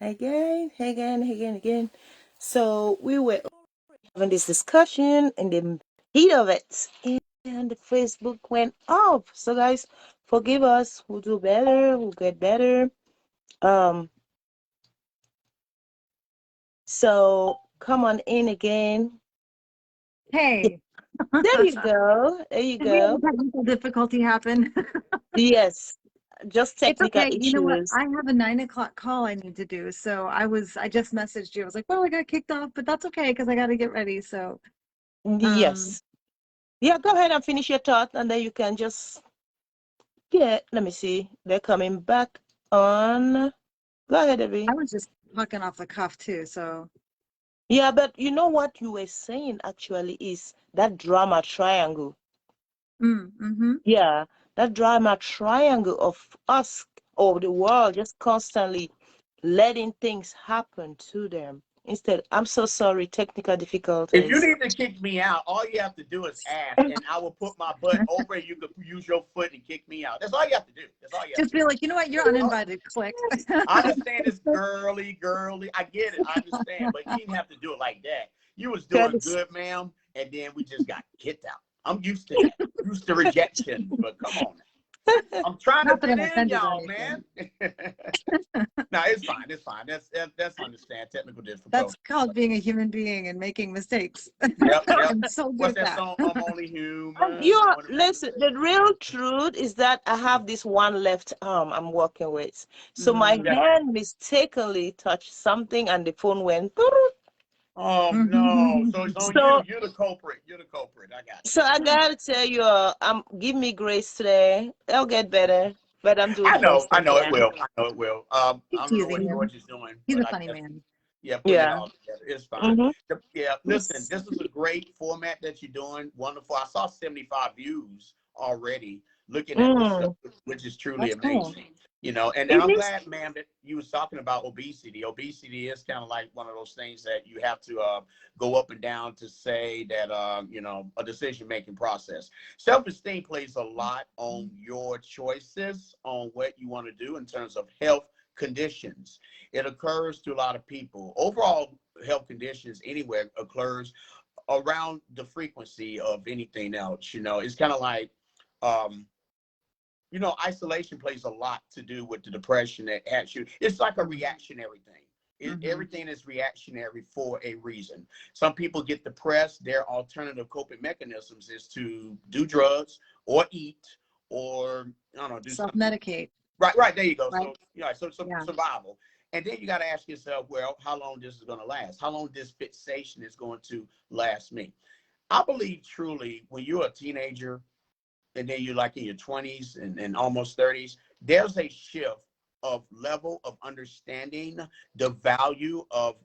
Again. So we were having this discussion in the heat of it, and the Facebook went off. So guys, forgive us. We'll do better. We'll get better. Um, so come on in again. Hey, There you go. There you did we have go. a technical difficulty happen? Yes, just It's technical okay. You know what? issues. I have a 9 o'clock call I need to do. So I just messaged you. I was like, well, I got kicked off, but that's okay because I got to get ready. So, um, Yes. Yeah, go ahead and finish your thought, and then you can just get. Let me see. They're coming back on. Go ahead, I Abby. was just talking off the cuff too. So, Yeah, but you know what you were saying actually is that drama triangle. mm-hmm. Yeah, that drama triangle of us or the world just constantly letting things happen to them. Instead, I'm so sorry, technical If you difficulties. need to kick me out, all you have to do is ask, and I will put my butt over, and you can use your foot and kick me out. That's all you have to do. That's all you have Just to do. be like, you know what? You're uninvited. Click. I understand it's girly. I get it. I understand, but you didn't have to do it like that. You was doing Curtis. good, ma'am, and then we just got kicked out. I'm used to that. Used to rejection, but come on. I'm trying to Not that fit I'm in, offended or y'all, anything. man. No, it's fine. It's fine. That's understand technical That's difficulty. called being a human being and making mistakes. Yep. I'm so good What's at that that. song? I'm only You human. I are, want to make listen, mistakes. the real truth is that I have this one left arm I'm working with. So my Mm. Yeah. hand mistakenly touched something and the phone went. Oh no. So it's on you. So You're the culprit. You're the culprit. I got So you. I gotta tell you, give me grace today. I'll get better, but I'm doing I the know. best I I know it can. will. I know it will. He's I don't know what teasing you. George is doing, He's but a I funny guess man. yeah, putting it Yeah. all together. It's fine. Mm-hmm. Yeah, listen, Yes. this is a great format that you're doing. Wonderful. I saw 75 views already looking at this stuff, Mm. which is truly That's cool. amazing. You know, and It I'm is. glad, ma'am, that you was talking about obesity. Obesity is kind of like one of those things that you have to go up and down to say that, a decision-making process. Self-esteem plays a lot on your choices on what you want to do in terms of health conditions. It occurs to a lot of people. Overall health conditions anywhere occurs around the frequency of anything else. It's kind of like, um, isolation plays a lot to do with the depression that has you. It's like a reactionary thing. Mm-hmm. Everything is reactionary for a reason. Some people get depressed. Their alternative coping mechanisms is to do drugs or eat or I don't know, do something. Self-medicate, Right. There you go. right? So Yeah. survival. And then you got to ask yourself, well, how long this is going to last? How long this fixation is going to last me? I believe truly when you're a teenager and then you're like in your 20s and almost 30s, there's a shift of level of understanding the value of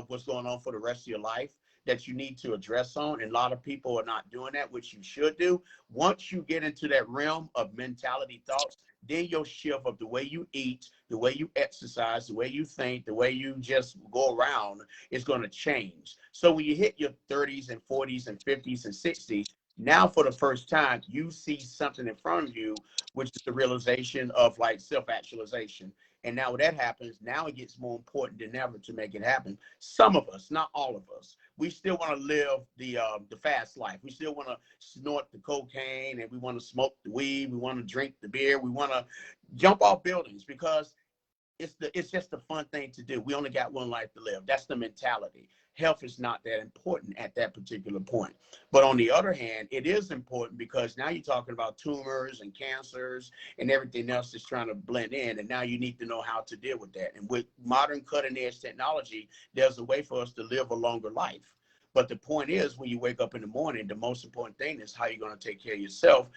what's going on for the rest of your life that you need to address on. And a lot of people are not doing that, which you should do. Once you get into that realm of mentality thoughts, then your shift of the way you eat, the way you exercise, the way you think, the way you just go around is going to change. So when you hit your 30s and 40s and 50s and 60s, now for the first time you see something in front of you, which is the realization of like self-actualization. And now when that happens, now it gets more important than ever to make it happen. Some of us, not all of us, we still want to live the fast life. We still want to snort the cocaine, and we want to smoke the weed, we want to drink the beer, we want to jump off buildings because it's just a fun thing to do. We only got one life to live. That's the mentality. Health is not that important at that particular point. But on the other hand, it is important because now you're talking about tumors and cancers and everything else that's trying to blend in. And now you need to know how to deal with that. And with modern cutting edge technology, there's a way for us to live a longer life. But the point is, when you wake up in the morning, the most important thing is how you're going to take care of yourself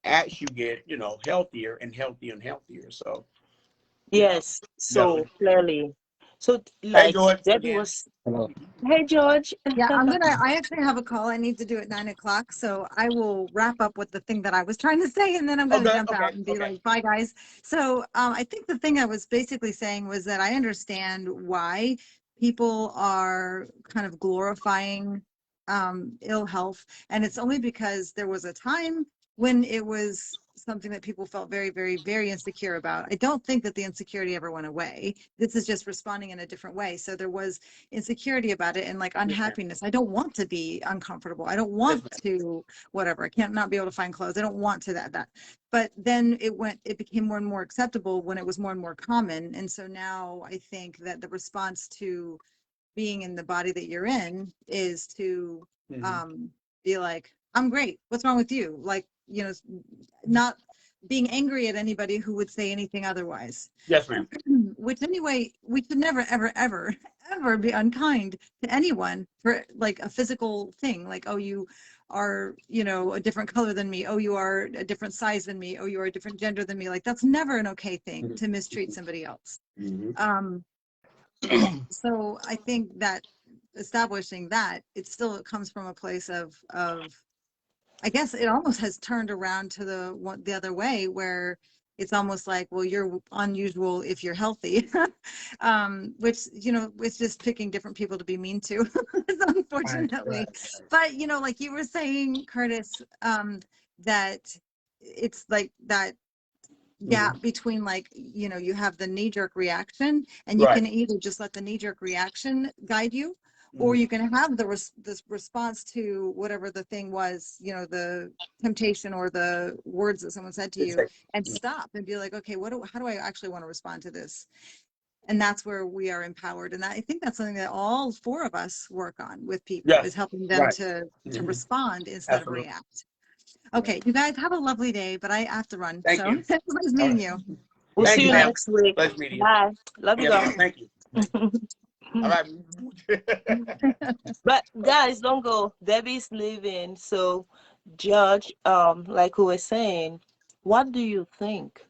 as you get, healthier and healthier and healthier. So, you know, Yes. So definitely. clearly. So Hey, like George, Debbie again. was. Hello. Hey, George. Yeah, I actually have a call I need to do at 9 o'clock. So I will wrap up with the thing that I was trying to say, and then I'm going to Okay, jump okay, out and be okay. like, bye, guys. So I think the thing I was basically saying was that I understand why people are kind of glorifying ill health. And it's only because there was a time when it was something that people felt very, very, very insecure about. I don't think that the insecurity ever went away. This is just responding in a different way. So there was insecurity about it and like Yes, ma'am. unhappiness. I don't want to be uncomfortable. I don't Yes, want ma'am. to whatever. I can't not be able to find clothes. I don't want to that. But then it became more and more acceptable when it was more and more common. And so now I think that the response to being in the body that you're in is to Mm-hmm. be like, I'm great. What's wrong with you? Like, you know, not being angry at anybody who would say anything otherwise. Yes, ma'am. Which anyway, we should never, ever, ever, ever be unkind to anyone for like a physical thing. Like, oh, you are, you know, a different color than me. Oh, you are a different size than me. Oh, you are a different gender than me. Like, that's never an okay thing to mistreat somebody else. Mm-hmm. Um, so I think that establishing that it still comes from a place of I guess it almost has turned around to the other way where it's almost like, well, you're unusual if you're healthy, which, you know, it's just picking different people to be mean to, Right, unfortunately. right. But, you know, like you were saying, Curtis, that it's like that Mm-hmm. gap between like, you know, you have the knee-jerk reaction and you Right. can either just let the knee-jerk reaction guide you, or Mm-hmm. you can have this response to whatever the thing was, you know, the temptation or the words that someone said to It's you, like, and stop and be like, okay, how do I actually want to respond to this? And that's where we are empowered. And I think that's something that all four of us work on with people, yes. is helping them Right. to Mm-hmm. respond instead of Absolutely. react. Right. Okay, you guys have a lovely day, but I have to run. Thank So you. it was nice All meeting right. you. We'll Thank see you, you ma'am. next week. Pleasure meeting you. Bye. Love you, Yes, girl. ma'am. Thank you. All right. But guys, don't go. Debbie's leaving. So, Judge, like we were saying, what do you think,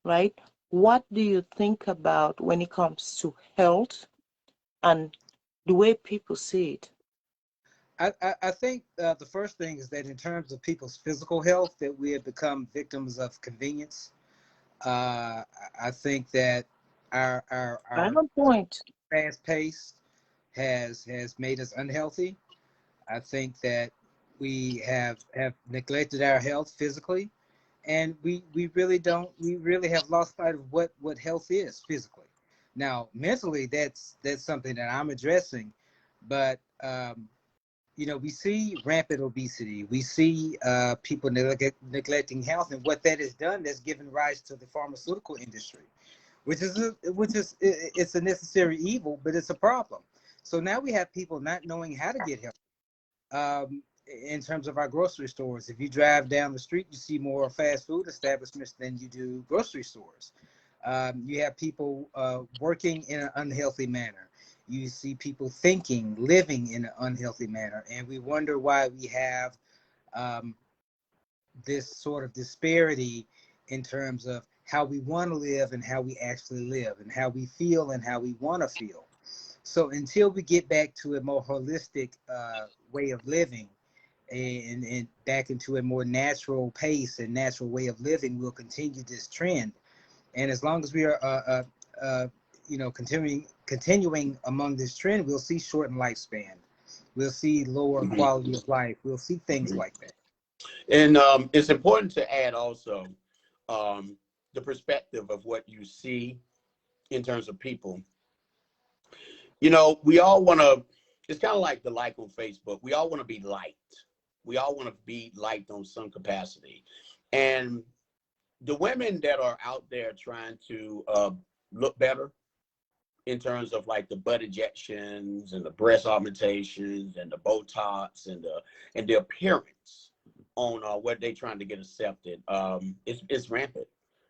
right? What do you think about when it comes to health and the way people see it? I think the first thing is that in terms of people's physical health, that we have become victims of convenience. I think that our Final point. fast pace has made us unhealthy. I think that we have neglected our health physically, and we really have lost sight of what health is physically. Now, mentally, that's something that I'm addressing, but you know, we see rampant obesity. We see people neglecting health, and what that has done, that's given rise to the pharmaceutical industry, it's a necessary evil, but it's a problem. So now we have people not knowing how to get help. In terms of our grocery stores, if you drive down the street, you see more fast food establishments than you do grocery stores. You have people working in an unhealthy manner. You see people thinking, living in an unhealthy manner, and we wonder why we have um, this sort of disparity in terms of how we want to live and how we actually live, and how we feel and how we want to feel. So until we get back to a more holistic way of living, and back into a more natural pace and natural way of living, we'll continue this trend. And as long as we are, you know, continuing among this trend, we'll see shortened lifespan. We'll see lower quality of life. We'll see things like that. And it's important to add also the perspective of what you see in terms of people. You know, we all want to, it's kind of like the like on Facebook. We all want to be liked. We all want to be liked on some capacity. And the women that are out there trying to look better in terms of like the butt injections and the breast augmentations and the Botox and the appearance on what they're trying to get accepted, it's rampant.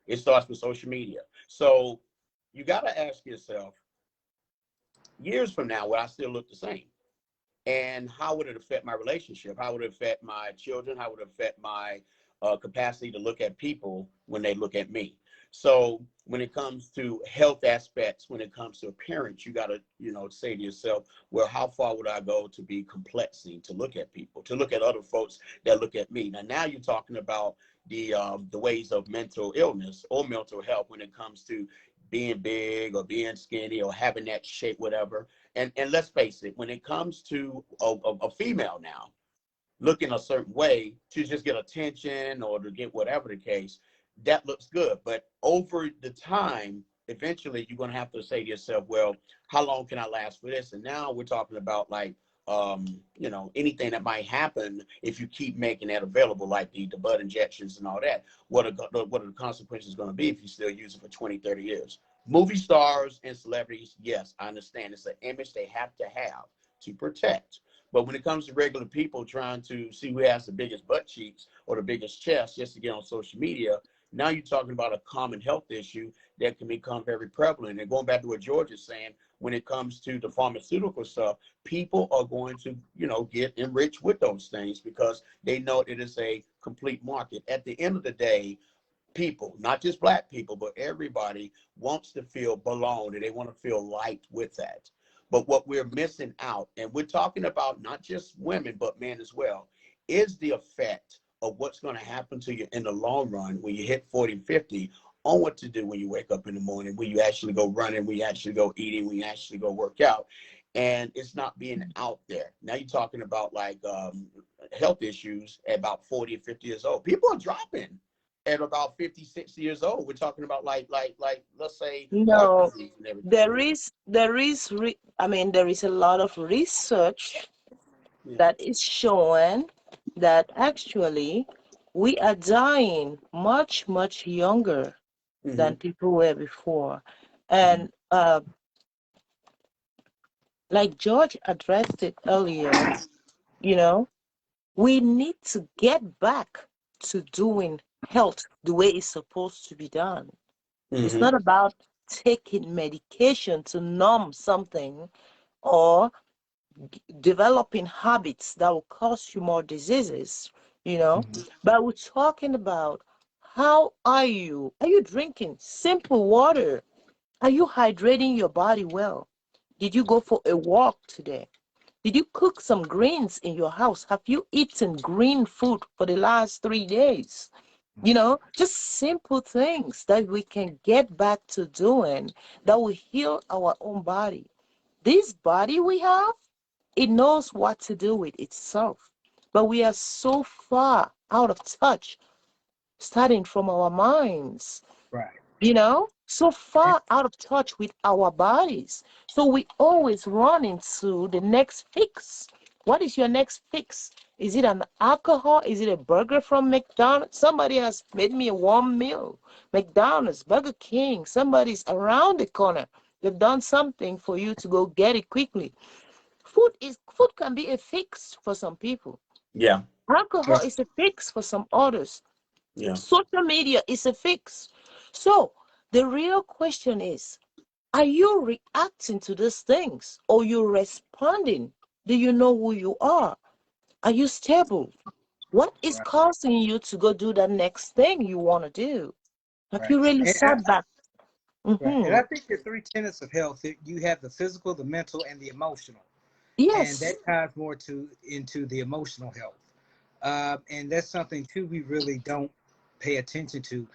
It starts with social media. So you got to ask yourself, years from now, will I still look the same? And how would it affect my relationship? How would it affect my children? How would it affect my capacity to look at people when they look at me? So when it comes to health aspects, when it comes to appearance, you got to, you know, say to yourself, well, how far would I go to be complexing, to look at people, to look at other folks that look at me? Now you're talking about the ways of mental illness or mental health when it comes to being big or being skinny or having that shape, whatever. And let's face it, when it comes to a female now, looking a certain way to just get attention or to get whatever the case, that looks good. But over the time, eventually you're going to have to say to yourself, well, how long can I last for this? And now we're talking about like, you know, anything that might happen if you keep making that available, like the butt injections and all that. What are the consequences going to be if you still use it for 20, 30 years? Movie stars and celebrities, yes, I understand. It's an image they have to protect. But when it comes to regular people trying to see who has the biggest butt cheeks or the biggest chest just to get on social media, now you're talking about a common health issue that can become very prevalent. And going back to what George is saying, when it comes to the pharmaceutical stuff, people are going to, you know, get enriched with those things because they know it is a complete market. At the end of the day, people, not just Black people, but everybody wants to feel belonged and they want to feel liked with that. But what we're missing out, and we're talking about not just women, but men as well, is the effect of what's going to happen to you in the long run when you hit 40, 50 on what to do when you wake up in the morning, when you actually go running, when you actually go eating, when you actually go work out. And it's not being out there. Now you're talking about like health issues at about 40 or 50 years old. People are dropping at about 50, 60 years old. We're talking about like let's say heart No, disease and everything. there is a lot of research Yeah. that is showing that actually we are dying much, much younger Mm-hmm. than people were before. Mm-hmm. And like George addressed it earlier, you know, we need to get back to doing health the way it's supposed to be done. It's Mm-hmm. not about taking medication to numb something or developing habits that will cause you more diseases, you know. Mhm. But we're talking about how are you? Are you drinking simple water? Are you hydrating your body well? Did you go for a walk today? Did you cook some greens in your house? Have you eaten green food for the last 3 days? You know, just simple things that we can get back to doing that will heal our own body. This body we have, it knows what to do with itself. But we are so far out of touch, starting from our minds, Right. so far out of touch with our bodies. So we always run into the next fix. What is your next fix? Is it an alcohol? Is it a burger from McDonald's? Somebody has made me a warm meal. McDonald's, Burger King, somebody's around the corner. They've done something for you to go get it quickly. Food can be a fix for some people. Yeah. Alcohol Right. is a fix for some others. Yeah. Social media is a fix. So the real question is, are you reacting to these things or you responding? Do you know who you are? Are you stable? What is Right. causing you to go do the next thing you want to do? Have Right. you really And sat back? right. And I Mm-hmm. think the three tenets of health, you have the physical, the mental, and the emotional. And Yes. that ties more to into the emotional health. And that's something too we really don't pay attention to.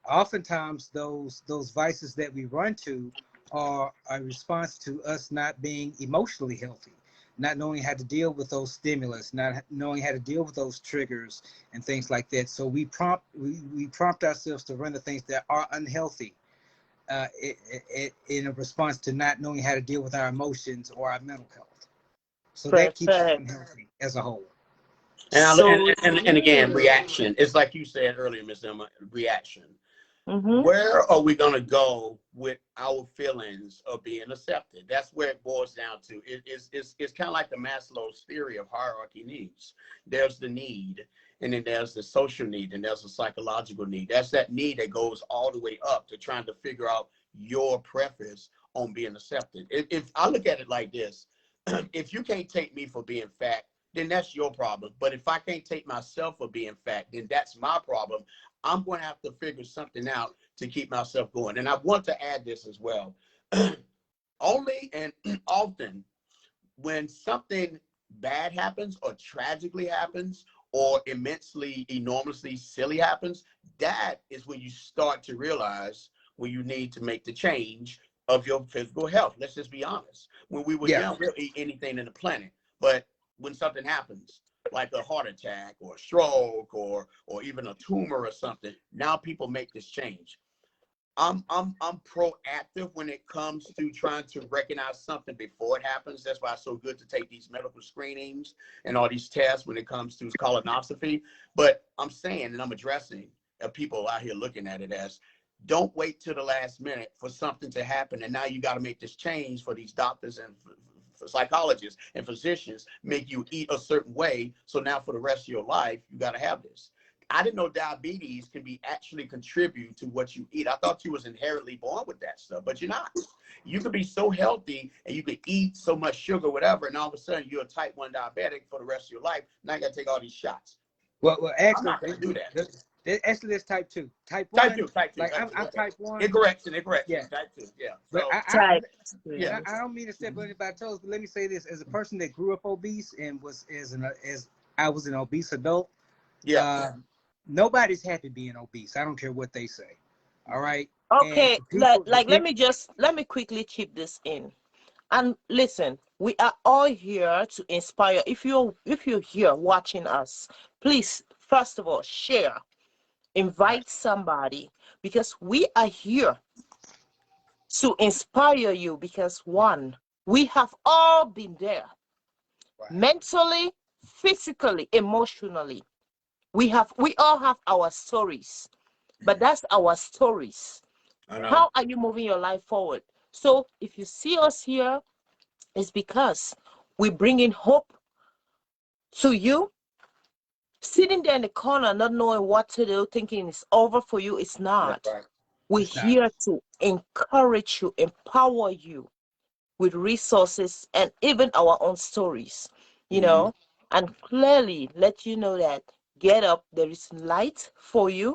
Oftentimes, those vices that we run to are a response to us not being emotionally healthy, not knowing how to deal with those stimulus, not knowing how to deal with those triggers and things like that. So we prompt ourselves to run the things that are unhealthy in a response to not knowing how to deal with our emotions or our mental health. So that keeps us Perfect. unhealthy as a whole. And So and again, true. reaction. It's like you said earlier, Miss Emma. Reaction. Mm-hmm. Where are we going to go with our feelings of being accepted? That's where it boils down to. It's kind of like the Maslow's theory of hierarchy needs. There's the need, and then there's the social need, and there's the psychological need. That's that need that goes all the way up to trying to figure out your preference on being accepted. If I look at it like this, if you can't take me for being fat, then that's your problem. But if I can't take myself for being fat, then that's my problem. I'm going to have to figure something out to keep myself going. And I want to add this as well. Only and often when something bad happens or tragically happens or immensely, enormously silly happens, that is when you start to realize when you need to make the change of your physical health. Let's just be honest. When we were Yeah. young, we'll eat anything in the planet. But when something happens, like a heart attack or a stroke or even a tumor or something. Now people make this change. I'm proactive when it comes to trying to recognize something before it happens. That's why it's so good to take these medical screenings and all these tests when it comes to colonoscopy. But I'm saying, and I'm addressing people out here looking at it as, don't wait till the last minute for something to happen. And now you got to make this change for these doctors and for psychologists and physicians, make you eat a certain way. So now for the rest of your life, you got to have this. I didn't know diabetes can be actually contribute to what you eat. I thought you was inherently born with that stuff, but you're not. You could be so healthy and you could eat so much sugar, whatever, and all of a sudden you're a type 1 diabetic for the rest of your life. Now you got to take all these shots. Well, I'm actually, not going to do that. Actually, there's type 2. Type 1. Type 2. Like type I'm 2. type 1. Incorrection. Yeah. Type 2. Yeah. But So, Type. yeah. I don't mean to step on anybody's toes, but let me say this: as a person that grew up obese and was as I was an obese adult, Yeah. nobody's happy being obese. I don't care what they say. All right. Okay, And people, let me quickly chip this in. And listen, we are all here to inspire. If you're here watching us, please first of all share, invite somebody, because we are here to inspire you. Because one, we have all been there, Right. mentally, physically, emotionally. We all have our stories, but that's our stories. I know. How are you moving your life forward? So if you see us here, it's because we bring in hope to you. Sitting there in the corner, not knowing what to do, thinking it's over for you, it's not. That's right. We're It's not. here to encourage you, empower you with resources and even our own stories, you know, and clearly let you know that get up, there is light for you,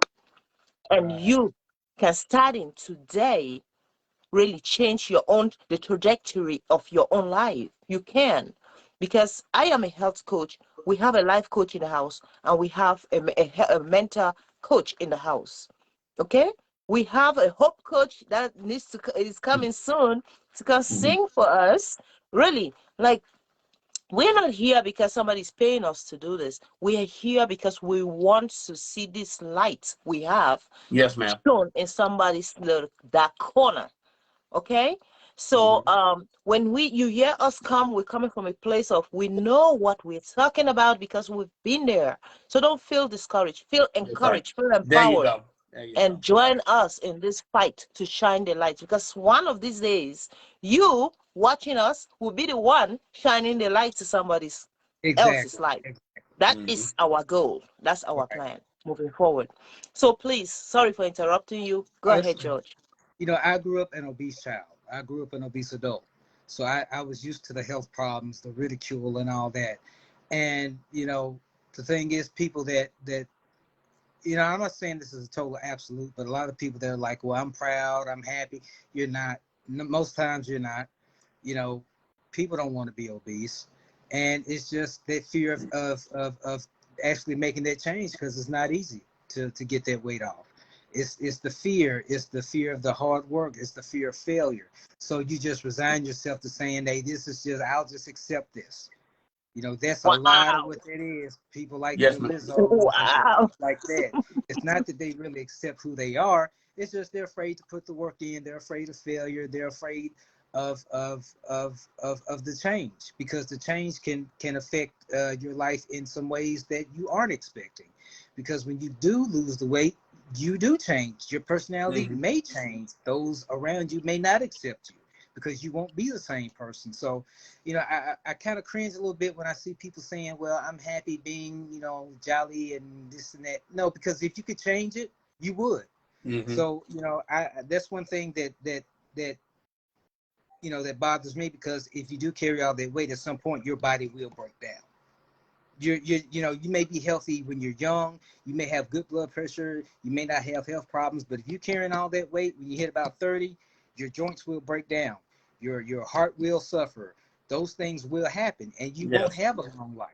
and you can start in today really change the trajectory of your own life. You can, because I am a health coach. We have a life coach in the house, and we have a mentor coach in the house. Okay, we have a hope coach that is coming soon to come sing for us. Really, like, we're not here because somebody's paying us to do this. We are here because we want to see this light we have Yes, ma'am. shown in somebody's little dark corner. Okay, so when you hear us come, we're coming from a place of we know what we're talking about because we've been there. So don't feel discouraged, feel encouraged, feel There you empowered, go. There you and go. join us in this fight to shine the light, because one of these days you watching us will be the one shining the light to somebody else's life. That is our goal. That's our plan moving forward. So please, sorry for interrupting you. Go ahead, George. You know, I grew up an obese child. I grew up an obese adult. So I was used to the health problems, the ridicule and all that. And, you know, the thing is, people that, you know, I'm not saying this is a total absolute, but a lot of people that are like, well, I'm proud, I'm happy. You're not. Most times you're not. You know, people don't want to be obese. And it's just that fear of actually making that change, because it's not easy to get that weight off. It's the fear of the hard work, it's the fear of failure. So you just resign yourself to saying, hey, this is just, I'll just accept this. You know, that's a lot of what that is. People like Yes, the ma'am. Lizzos Wow. and like that. It's not that they really accept who they are. It's just they're afraid to put the work in. They're afraid of failure. They're afraid of the change, because the change can affect your life in some ways that you aren't expecting. Because when you do lose the weight, you do change. Your personality may change. Those around you may not accept you, because you won't be the same person. So, you know, I kind of cringe a little bit when I see people saying, well, I'm happy being, you know, jolly and this and that. No, because if you could change it, you would. So, you know, that's one thing that you know, that bothers me, because if you do carry all that weight, at some point your body will break down. You know, you may be healthy when you're young, you may have good blood pressure, you may not have health problems, but if you're carrying all that weight, when you hit about 30, your joints will break down, your heart will suffer. Those things will happen, and you won't have a long life.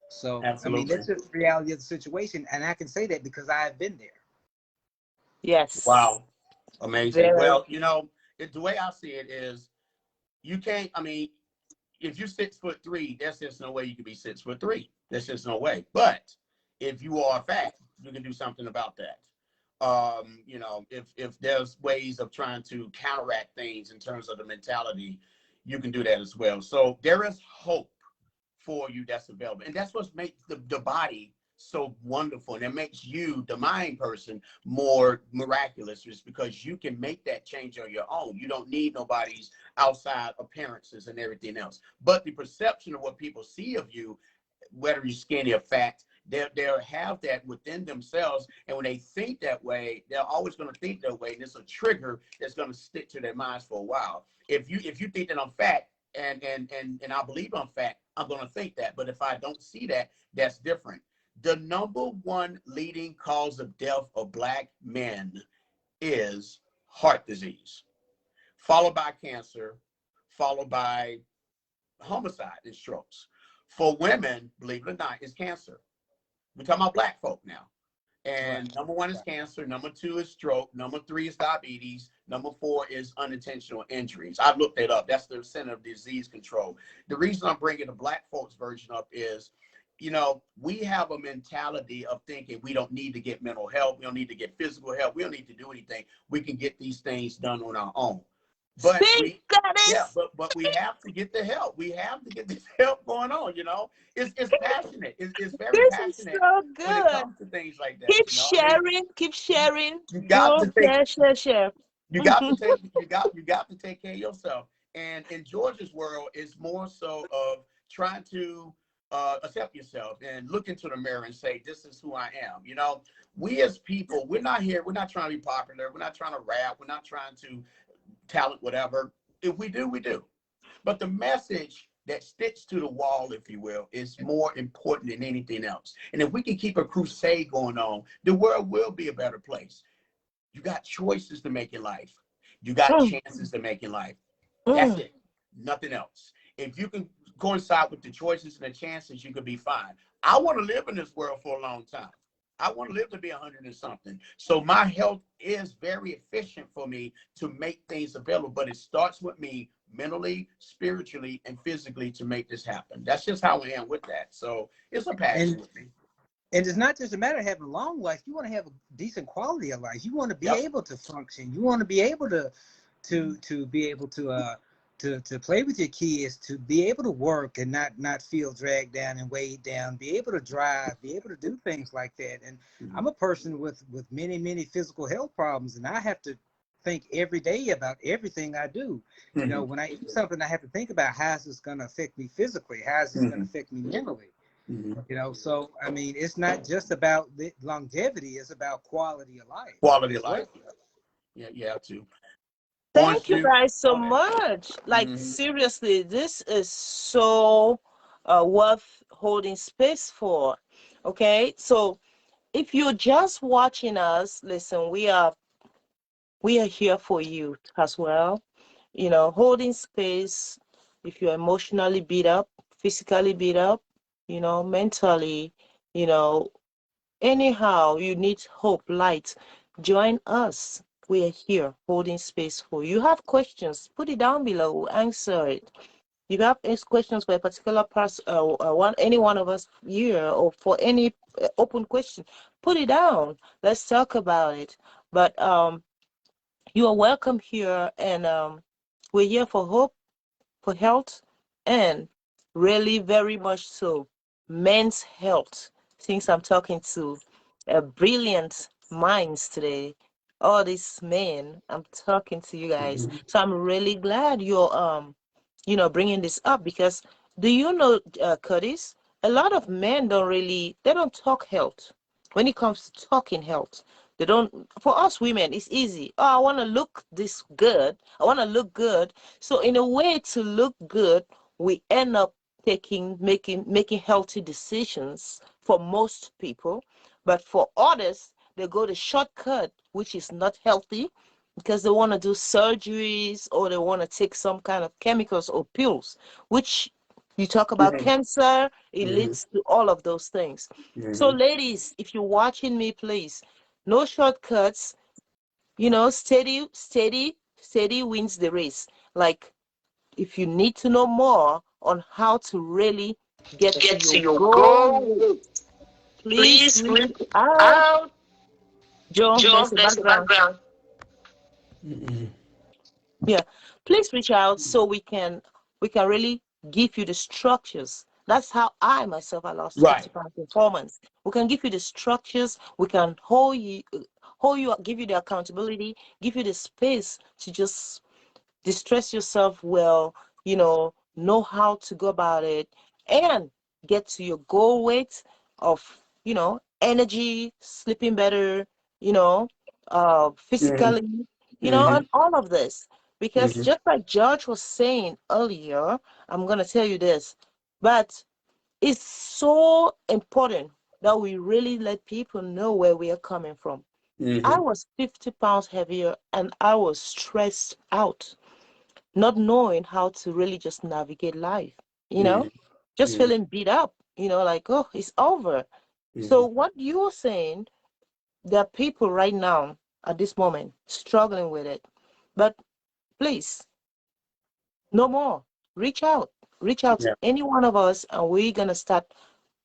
So, I mean, that's just the reality of the situation, and I can say that because I've been there. Yes. Wow. Amazing. Very. Well, you know, the way I see it is, you can't, I mean, if you're 6'3", there's just no way you can be 6'3". There's just no way. But if you are fat, you can do something about that. You know, if there's ways of trying to counteract things in terms of the mentality, you can do that as well. So there is hope for you that's available. And that's what makes the body so wonderful. And it makes you, the mind person, more miraculous, just because you can make that change on your own. You don't need nobody's outside appearances and everything else. But the perception of what people see of you, whether you're skinny or fat, they'll have that within themselves. And when they think that way, they're always going to think that way. And it's a trigger that's going to stick to their minds for a while. If you think that I'm fat, and I believe I'm fat, I'm going to think that. But if I don't see that, that's different. The number one leading cause of death of Black men is heart disease, followed by cancer, followed by homicide and strokes. For women, believe it or not, is cancer. We're talking about Black folk now. And Right. number one is cancer. Number two is stroke. Number three is diabetes. Number four is unintentional injuries. I've looked it up. That's the Center of Disease Control. The reason I'm bringing the Black folks version up is, you know, we have a mentality of thinking we don't need to get mental health. We don't need to get physical help. We don't need to do anything. We can get these things done on our own. But Speak, Curtis. but we have to get the help. We have to get this help going on, you know. It's passionate. It's very This is passionate so when it good. comes to things like that. Keep You know, I mean, sharing. Keep sharing. you got to take Share. you got to take you got to take care of yourself. And in George's world, it's more so of trying to accept yourself and look into the mirror and say, this is who I am. You know, we as people, we're not trying to be popular. We're not trying to rap. We're not trying to talent, whatever. If we do, we do. But the message that sticks to the wall, if you will, is more important than anything else. And if we can keep a crusade going on, the world will be a better place. You got choices to make in life. You got Mm, chances to make in life. That's mm. it. Nothing else. If you can coincide with the choices and the chances, you could be fine. I want to live in this world for a long time. I want to live to be 100 and something. So my health is very efficient for me to make things available, but it starts with me mentally, spiritually, and physically to make this happen. That's just how I am with that. So it's a passion with me. And it's not just a matter of having a long life. You want to have a decent quality of life. You want to be able to function. You want to be able to be able to play with your kids, to be able to work and not feel dragged down and weighed down, be able to drive, be able to do things like that. And I'm a person with many physical health problems, and I have to think every day about everything I do. You know, when I eat something, I have to think about how is this going to affect me physically? How is this going to affect me mentally? You know, so I mean, it's not just about the longevity; it's about quality of life. Quality of life. Yeah, you have to. Thank you guys so much. Like, seriously, this is so worth holding space for. Okay, so if you're just watching us, listen, we are here for you as well. You know, holding space. If you're emotionally beat up, physically beat up, you know, mentally, you know, anyhow, you need hope, light. Join us. We are here holding space for you. You have questions, put it down below. We'll answer it. You have any questions for a particular person, any one of us here, or for any open question, put it down. Let's talk about it. But you are welcome here, and we're here for hope, for health, and really very much so men's health. Since I'm talking to brilliant minds today, all these men, I'm talking to you guys. So I'm really glad you're you know, bringing this up, because do you know, Curtis, a lot of men they don't talk health. When it comes to talking health, they don't. For us women, it's easy. Oh, I want to look this good. I want to look good. So in a way to look good, we end up making healthy decisions for most people. But for others, they go the shortcut, which is not healthy, because they want to do surgeries or they want to take some kind of chemicals or pills, which you talk about cancer, it leads to all of those things. So ladies, if you're watching me, please, no shortcuts, you know, steady wins the race. Like, if you need to know more on how to really get to Get to your your goal. goal. Please Please reach reach out. out. Joe, Joe, there's a there's a background. background. Yeah, please reach out so we can really give you the structures. That's how I myself I lost Right. 50 pound performance. We can give you the structures. We can hold you up, give you the accountability, give you the space to just distress yourself well, know how to go about it and get to your goal weight of, energy, sleeping better, Mm-hmm. physically, Mm-hmm. and all of this. Because Mm-hmm. just like George was saying earlier, I'm going to tell you this, but it's so important that we really let people know where we are coming from. I Mm-hmm. was 50 pounds heavier and I was stressed out, not knowing how to really just navigate life, just Mm-hmm. feeling beat up, like, oh, it's over. Mm-hmm. So what you're saying, there are people right now at this moment struggling with it. But please, no more. Reach out. Reach out to Yeah. any one of us, and we're gonna start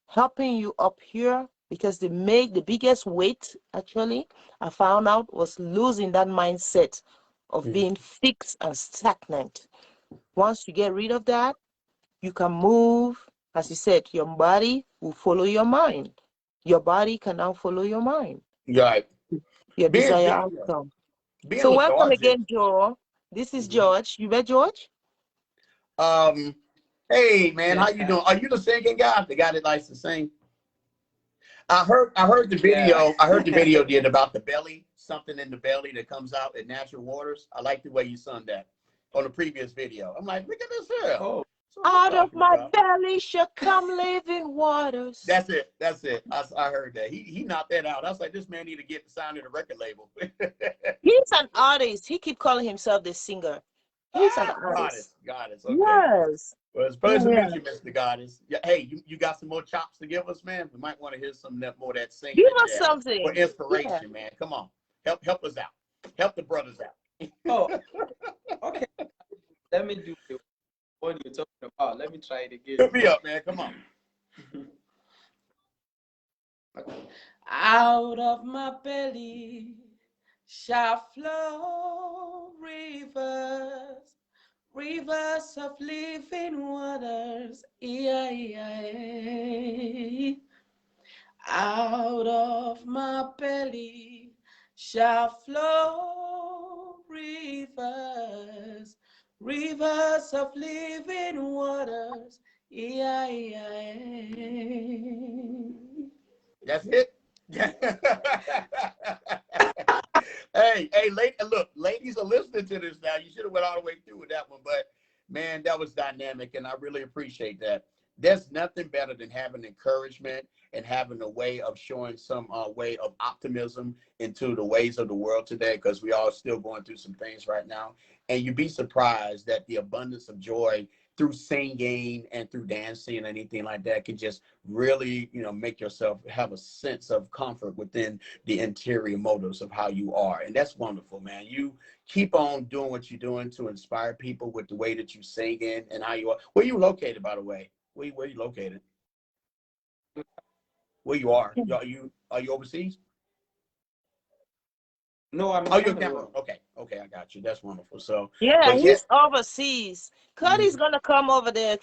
helping you up here because the biggest weight actually I found out was losing that mindset of Mm-hmm. being fixed and stagnant. Once you get rid of that, you can move. As you said, your body will follow your mind. Your body can now follow your mind, Right. your Being desired being outcome. being So welcome lethargic. again, Joe. This is Mhm. George. You met George? Um. Hey, man, how you Yeah. doing? Are you the singing guy? The guy that likes to sing? I heard the Yeah. video. I heard the video did about the belly, something in the belly that comes out at natural waters. I like the way you sung that on the previous video. I'm like, look at this here. Oh, So what I'm Out of talking my about. belly shall come living waters. That's it. That's it. I heard that. He knocked that out. I was like, this man need to get signed to the record label. He's an artist. He keep calling himself the singer. He's an artist. Goddess, goddess. Okay. Yes. Well, it's a Yeah, pleasure to yeah. meet you, Mr. Goddess. Yeah, hey, you got some more chops to give us, man? We might want to hear some more of that singing Give that us you have for something. Yeah. inspiration, man. Come on, help us out. Help the brothers out. oh, okay. Let me do what you're talking about. Let me try it again. Hit me up, man. Come on. Out of my belly shall flow rivers, rivers of living waters. E-I-E-I-A. Out of my belly shall flow rivers, rivers of living waters. E-I-E-I-A. That's it. Look, ladies are listening to this now. You should have went all the way through with that one, but man, that was dynamic, and I really appreciate that. There's nothing better than having encouragement and having a way of showing some way of optimism into the ways of the world today, because we are still going through some things right now. And you'd be surprised that the abundance of joy through singing and through dancing and anything like that can just really, make yourself have a sense of comfort within the interior motives of how you are. And that's wonderful, man. You keep on doing what you're doing to inspire people with the way that you sing in and how you are. Where you located, by the way? Where you located? Where you are? Are you overseas? No, I'm in Oh, you're Cameroon. Cameroon. Okay, okay, I got you. That's wonderful. So, Yeah, but yet, he's overseas. Cody's mhm, gonna come over there.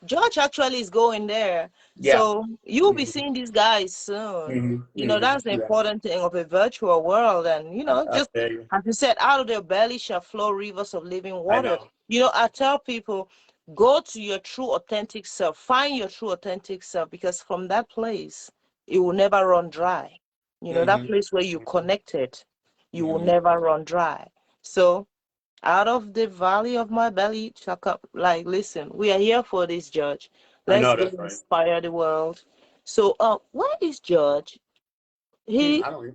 George actually is going there. yeah, So you'll be hmm seeing these guys soon. That's the yeah. important thing of a virtual world. And I just tell you, as you said, out of their belly shall flow rivers of living I water. know. I tell people, go to your true authentic self, find your true authentic self, because from that place, it will never run dry. That hmm place where you connected, you will hmm never run dry. So out of the valley of my belly shall come. Like, listen, we are here for this, Judge. I Let's know go that's right. inspire the world. So, where is Judge? He, I don't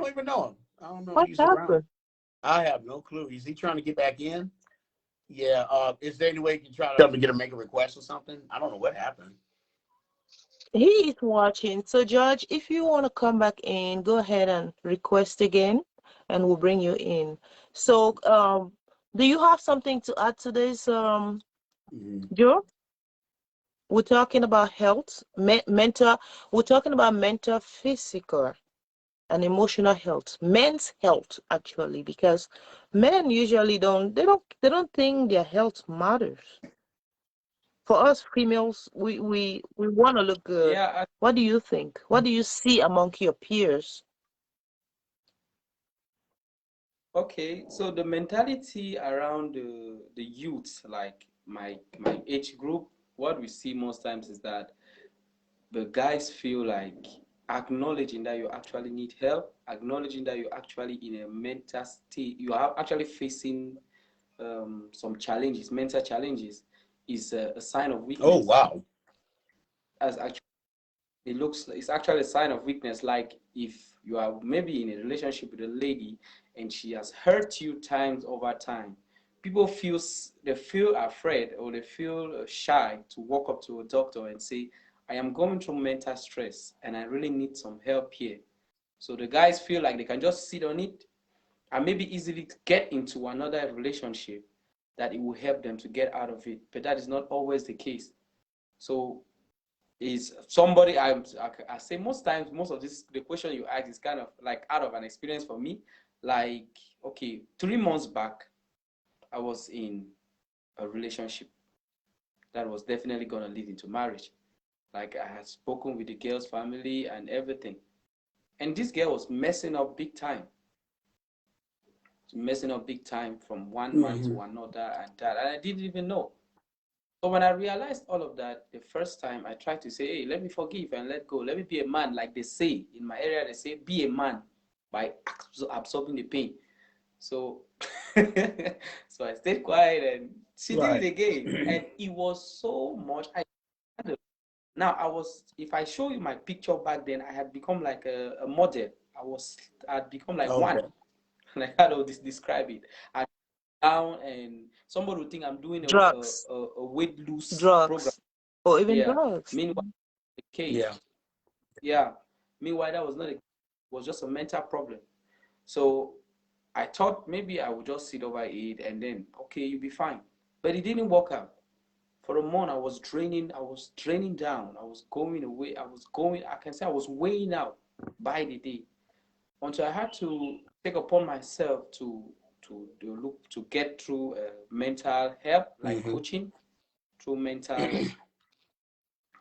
even know him. I don't know if what he's around. happened? I have no clue. Is he trying to get back in? Yeah. Is there any way you can try to tell him to make a request or something? I don't know what happened. He is watching. So, Judge, if you want to come back in, go ahead and request again, and we'll bring you in. So, do you have something to add to this, hmm Joe? we're talking about health, mental. We're talking about mental, physical, and emotional health. Men's health, actually, because men usually don't think their health matters. For us females, we want to look good. Yeah, What do you think? What do you see among your peers? okay. So the mentality around the youth, like my age group, what we see most times is that the guys feel like acknowledging that you actually need help, acknowledging that you're actually in a mental state, you are actually facing some challenges, mental challenges, is a sign of Oh, weakness. wow. As actually, it's actually a sign of weakness. Like if you are maybe in a relationship with a lady and she has hurt you times over time, people they feel afraid or they feel shy to walk up to a doctor and say, I am going through mental stress and I really need some help here. So the guys feel like they can just sit on it and maybe easily get into another relationship that it will help them to get out of it. But that is not always the case. So is somebody I say most times, most of this, the question you ask is kind of like out of an experience for me. Like, okay, 3 months back, I was in a relationship that was definitely going to lead into marriage. Like I had spoken with the girl's family and everything. And this girl was messing up big time. Messing up big time from one man Mm-hmm. to another and that. And I didn't even know. So when I realized all of that, the first time I tried to say, hey, let me forgive and let go. Let me be a man. Like they say in my area, they say, be a man by absorbing the pain. So, so I stayed quiet and she did it again. And it was so much. Now if I show you my picture back then, I had become like a model. I'd become like Okay. one. Like how do I describe it? I down and somebody would think I'm doing Drugs, a weight loss program. drugs, or even Yeah. drugs. Meanwhile, the case. Yeah. Yeah. Meanwhile, that was not a, it was just a mental problem. So I thought maybe I would just sit over it and then okay, you'll be fine. But it didn't work out. For a month, I was draining down. I was going away. I can say I was weighing out by the day until I had to take upon myself to get through mental help, like Mm-hmm. coaching through mental.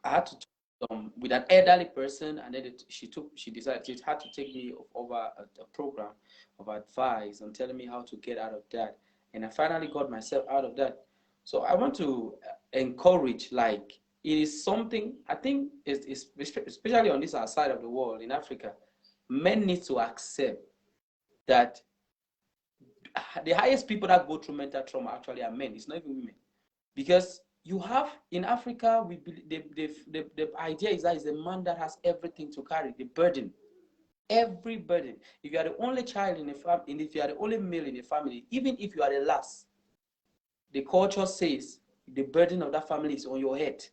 I had to talk with an elderly person, and then she decided she had to take me over a program of advice and telling me how to get out of that, and I finally got myself out of that. So I want to encourage, like it is something I think is especially on this side of the world in Africa, men need to accept that the highest people that go through mental trauma actually are men. It's not even women. Because you have in Africa, we the idea is that it's the man that has everything to carry, the burden, every burden. If you are the only child in a family, and if you are the only male in a family, even if you are the last, the culture says the burden of that family is on your head.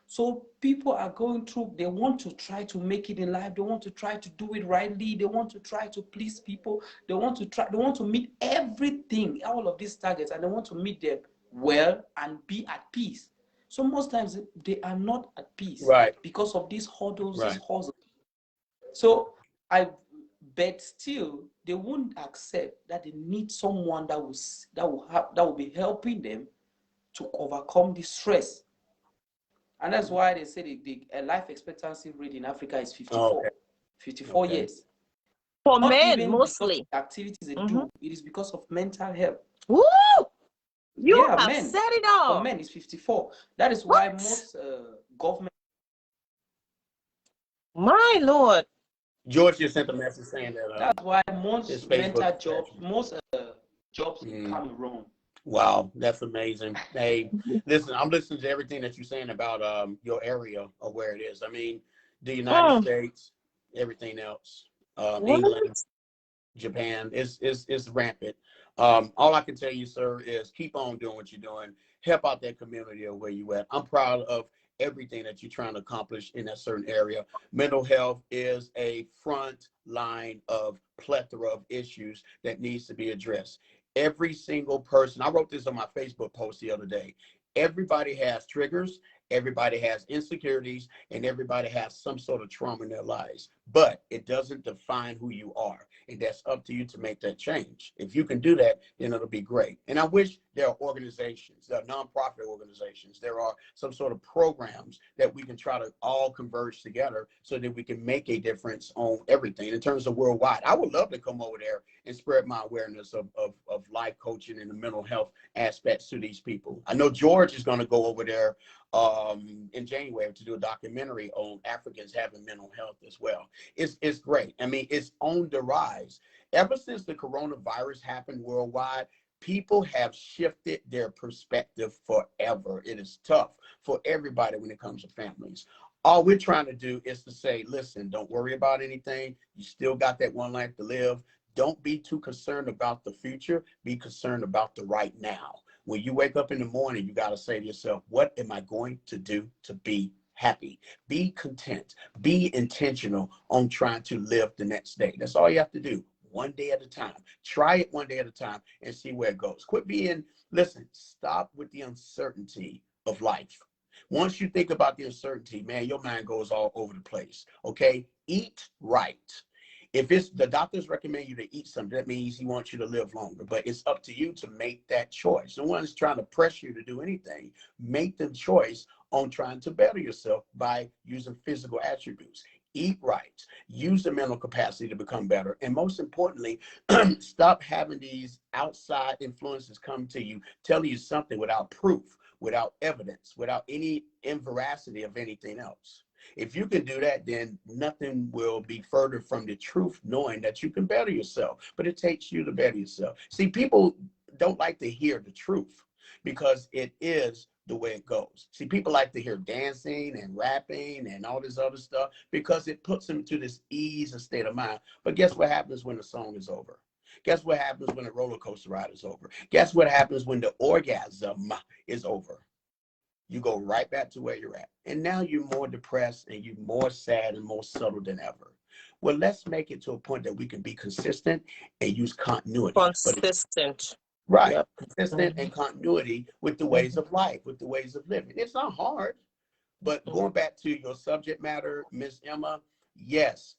So people are going through, they want to try to make it in life, they want to try to do it rightly, they want to try to please people, they want to meet everything, all of these targets, and they want to meet them well and be at peace. So most times they are not at peace Right. because of these hurdles, these Right. hustles. So I bet still they won't accept that they need someone that will be helping them to overcome the stress. And that's why they say the life expectancy rate in Africa is Oh, 54, okay. 54 Okay. years. For Not men, even because of mostly. the activities they Mm-hmm. do, it is because of mental health. Woo! You Yeah, have men. said it For all. men, it's 54. That is why What? most government. My Lord. George just sent a message saying that That's why his most Facebook mental is jobs, crashing. most jobs in Mm. Cameroon. Wow, that's amazing. Hey, listen, I'm listening to everything that you're saying about your area or where it is. I mean, the United Mm. States, everything else, What? England, Japan is rampant. All I can tell you, sir, is keep on doing what you're doing. Help out that community of where you at. I'm proud of everything that you're trying to accomplish in that certain area. Mental health is a front line of plethora of issues that needs to be addressed. Every single person, I wrote this on my Facebook post the other day. Everybody has triggers. Everybody has insecurities and everybody has some sort of trauma in their lives, but it doesn't define who you are. And that's up to you to make that change. If you can do that, then it'll be great. And I wish there are organizations, there are nonprofit organizations, there are some sort of programs that we can try to all converge together so that we can make a difference on everything in terms of worldwide. I would love to come over there and spread my awareness of life coaching and the mental health aspects to these people. I know George is going to go over there in January to do a documentary on Africans having mental health as well. It's great. I mean, it's on the rise. Ever since the coronavirus happened worldwide, people have shifted their perspective forever. It is tough for everybody when it comes to families. All we're trying to do is to say, listen, don't worry about anything. You still got that one life to live. Don't be too concerned about the future. Be concerned about the right now. When you wake up in the morning, you got to say to yourself, what am I going to do to be happy? Be content. Be intentional on trying to live the next day. That's all you have to do. One day at a time. Try it one day at a time and see where it goes. Quit being, listen, stop with the uncertainty of life. Once you think about the uncertainty, man, your mind goes all over the place. Okay? Eat right. If it's the doctors recommend you to eat something, that means he wants you to live longer. But it's up to you to make that choice. No one's trying to press you to do anything. Make the choice on trying to better yourself by using physical attributes. Eat right. Use the mental capacity to become better. And most importantly, stop having these outside influences come to you, telling you something without proof, without evidence, without any veracity of anything else. If you can do that, then nothing will be further from the truth, knowing that you can better yourself. But it takes you to better yourself. See, people don't like to hear the truth because it is the way it goes. See, people like to hear dancing and rapping and all this other stuff because it puts them to this ease and state of mind. But guess what happens when the song is over? Guess what happens when the roller coaster ride is over? Guess what happens when the orgasm is over? You go right back to where you're at. And now you're more depressed and you're more sad and more subtle than ever. Well, let's make it to a point that we can be consistent and use continuity. Consistent. Right. Yep. Consistent and continuity with the ways of life, with the ways of living. It's not hard, but going back to your subject matter, Miss Emma, yes,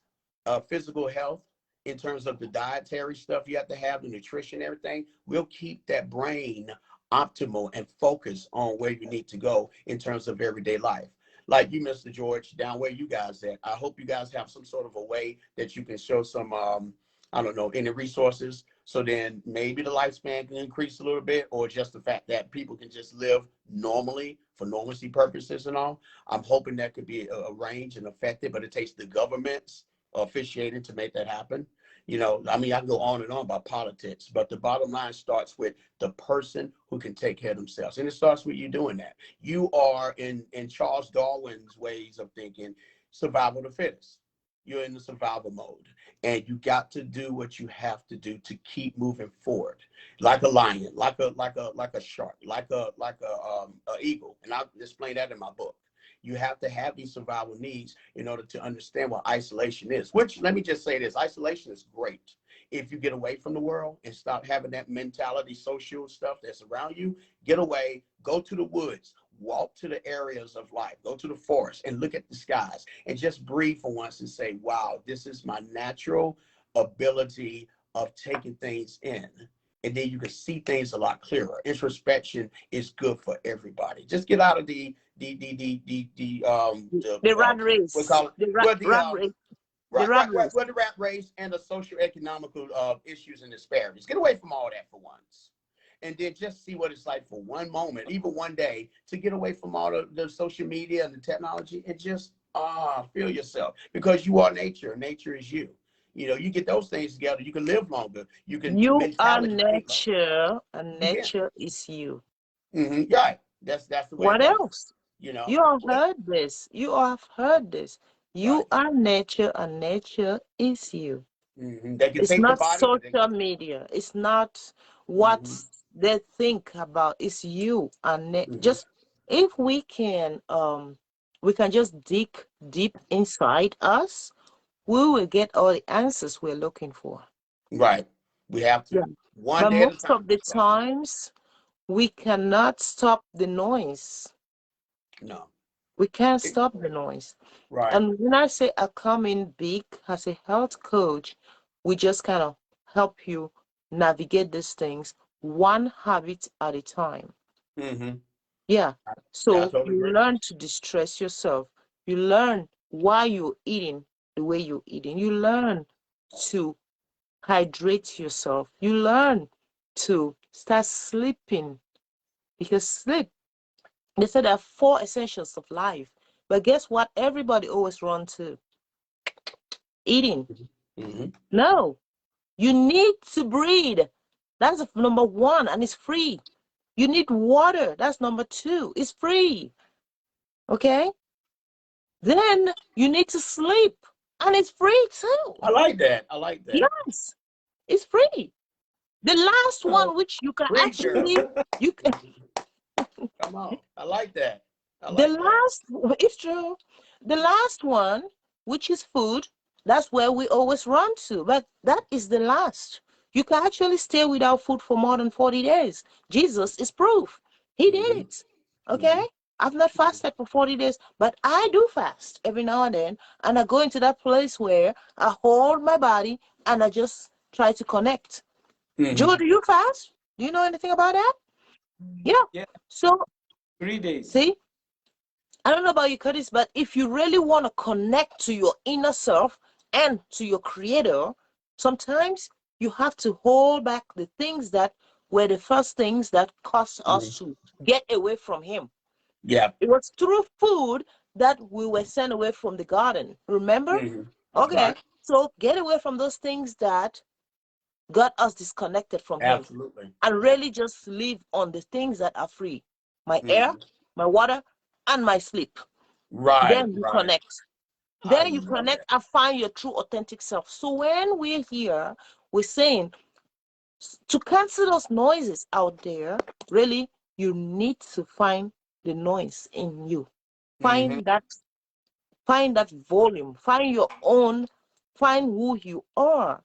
physical health in terms of the dietary stuff you have to have, the nutrition, everything, will keep that brain optimal and focus on where you need to go in terms of everyday life. Like you, Mr. George, down where you guys at, I hope you guys have some sort of a way that you can show some, I don't know, any resources. So then maybe the lifespan can increase a little bit, or just the fact that people can just live normally for normalcy purposes and all. I'm hoping that could be arranged and affected, but it takes the government's officiating to make that happen. You know, I mean, I can go on and on about politics, but the bottom line starts with the person who can take care of themselves. And it starts with you doing that. You are in Charles Darwin's ways of thinking, survival of the fittest. You're in the survival mode, and you got to do what you have to do to keep moving forward, like a lion, like a shark, like a eagle. And I'll explain that in my book. You have to have these survival needs in order to understand what isolation is, which, let me just say this, isolation is great. If you get away from the world and stop having that mentality, social stuff that's around you, get away, go to the woods, walk to the areas of life, go to the forest and look at the skies and just breathe for once and say, wow, this is my natural ability of taking things in. And then you can see things a lot clearer. Introspection is good for everybody. Just get out of the rat we race. call it, well, Rat race. The right, rat right, right, race. well, the rat race and the socio-economical issues and disparities. Get away from all that for once. And then just see what it's like for one moment, even one day, to get away from all the social media and the technology and just feel yourself, because you are nature. Nature is you. You know, you get those things together, you can live longer. You can You are mentality think longer. nature, and You can. nature is you. Right. That's the way it What goes. else? You know. You have Well, heard this. You have heard this. right. You are nature, and nature is you. They can It's take the not body, but they. social media. It's not what hmm they think about. It's you, and hmm just if we can just dig deep inside us, we will get all the answers we're looking for. Right. We have Yeah. to. One But day at a most time. of the That's all. times, we cannot stop the noise. No. We can't stop the noise. Right. And when I say I come in big as a health coach, we just kind of help you navigate these things one habit at a time. Mm-hmm. Yeah. Yeah, I So totally you agree. learn to distress yourself. You learn why you're eating the way you're eating. You learn to hydrate yourself. You learn to start sleeping because sleep, they said there are four essentials of life. But guess what? Everybody always run to eating. Mm-hmm. No, you need to breathe. That's number one, and it's free. You need water. That's number two. It's free. Okay? Then you need to sleep, and it's free too. I like that. I like that. Yes, it's free. The last Oh, one, which you can preacher. actually, you can, Come on. I like that. I the like that. last, it's true. The last one, which is food, that's where we always run to. But that is the last. You can actually stay without food for more than 40 days. Jesus is proof. He did Mm-hmm. it. Okay? Mm-hmm. I've not fasted for 40 days, but I do fast every now and then. And I go into that place where I hold my body and I just try to connect. Mm-hmm. Joe, do you fast? Do you know anything about that? Yeah. Yeah, So, 3 days. see, I don't know about you, Curtis, but if you really want to connect to your inner self and to your creator, sometimes you have to hold back the things that were the first things that caused Mm-hmm. us to get away from him. Yeah. It was through food that we were sent away from the garden. Remember? Mm-hmm. That's Okay. right. So get away from those things that got us disconnected from him Absolutely. and Yeah. really just live on the things that are free. My air, Mm-hmm. my water, and my sleep. Right. Then you Right. connect. I Then you love connect that. and find your true authentic self. So when we're here, we're saying to cancel those noises out there, really, you need to find the noise in you. Mm-hmm. Find that, find that volume, find your own, find who you are.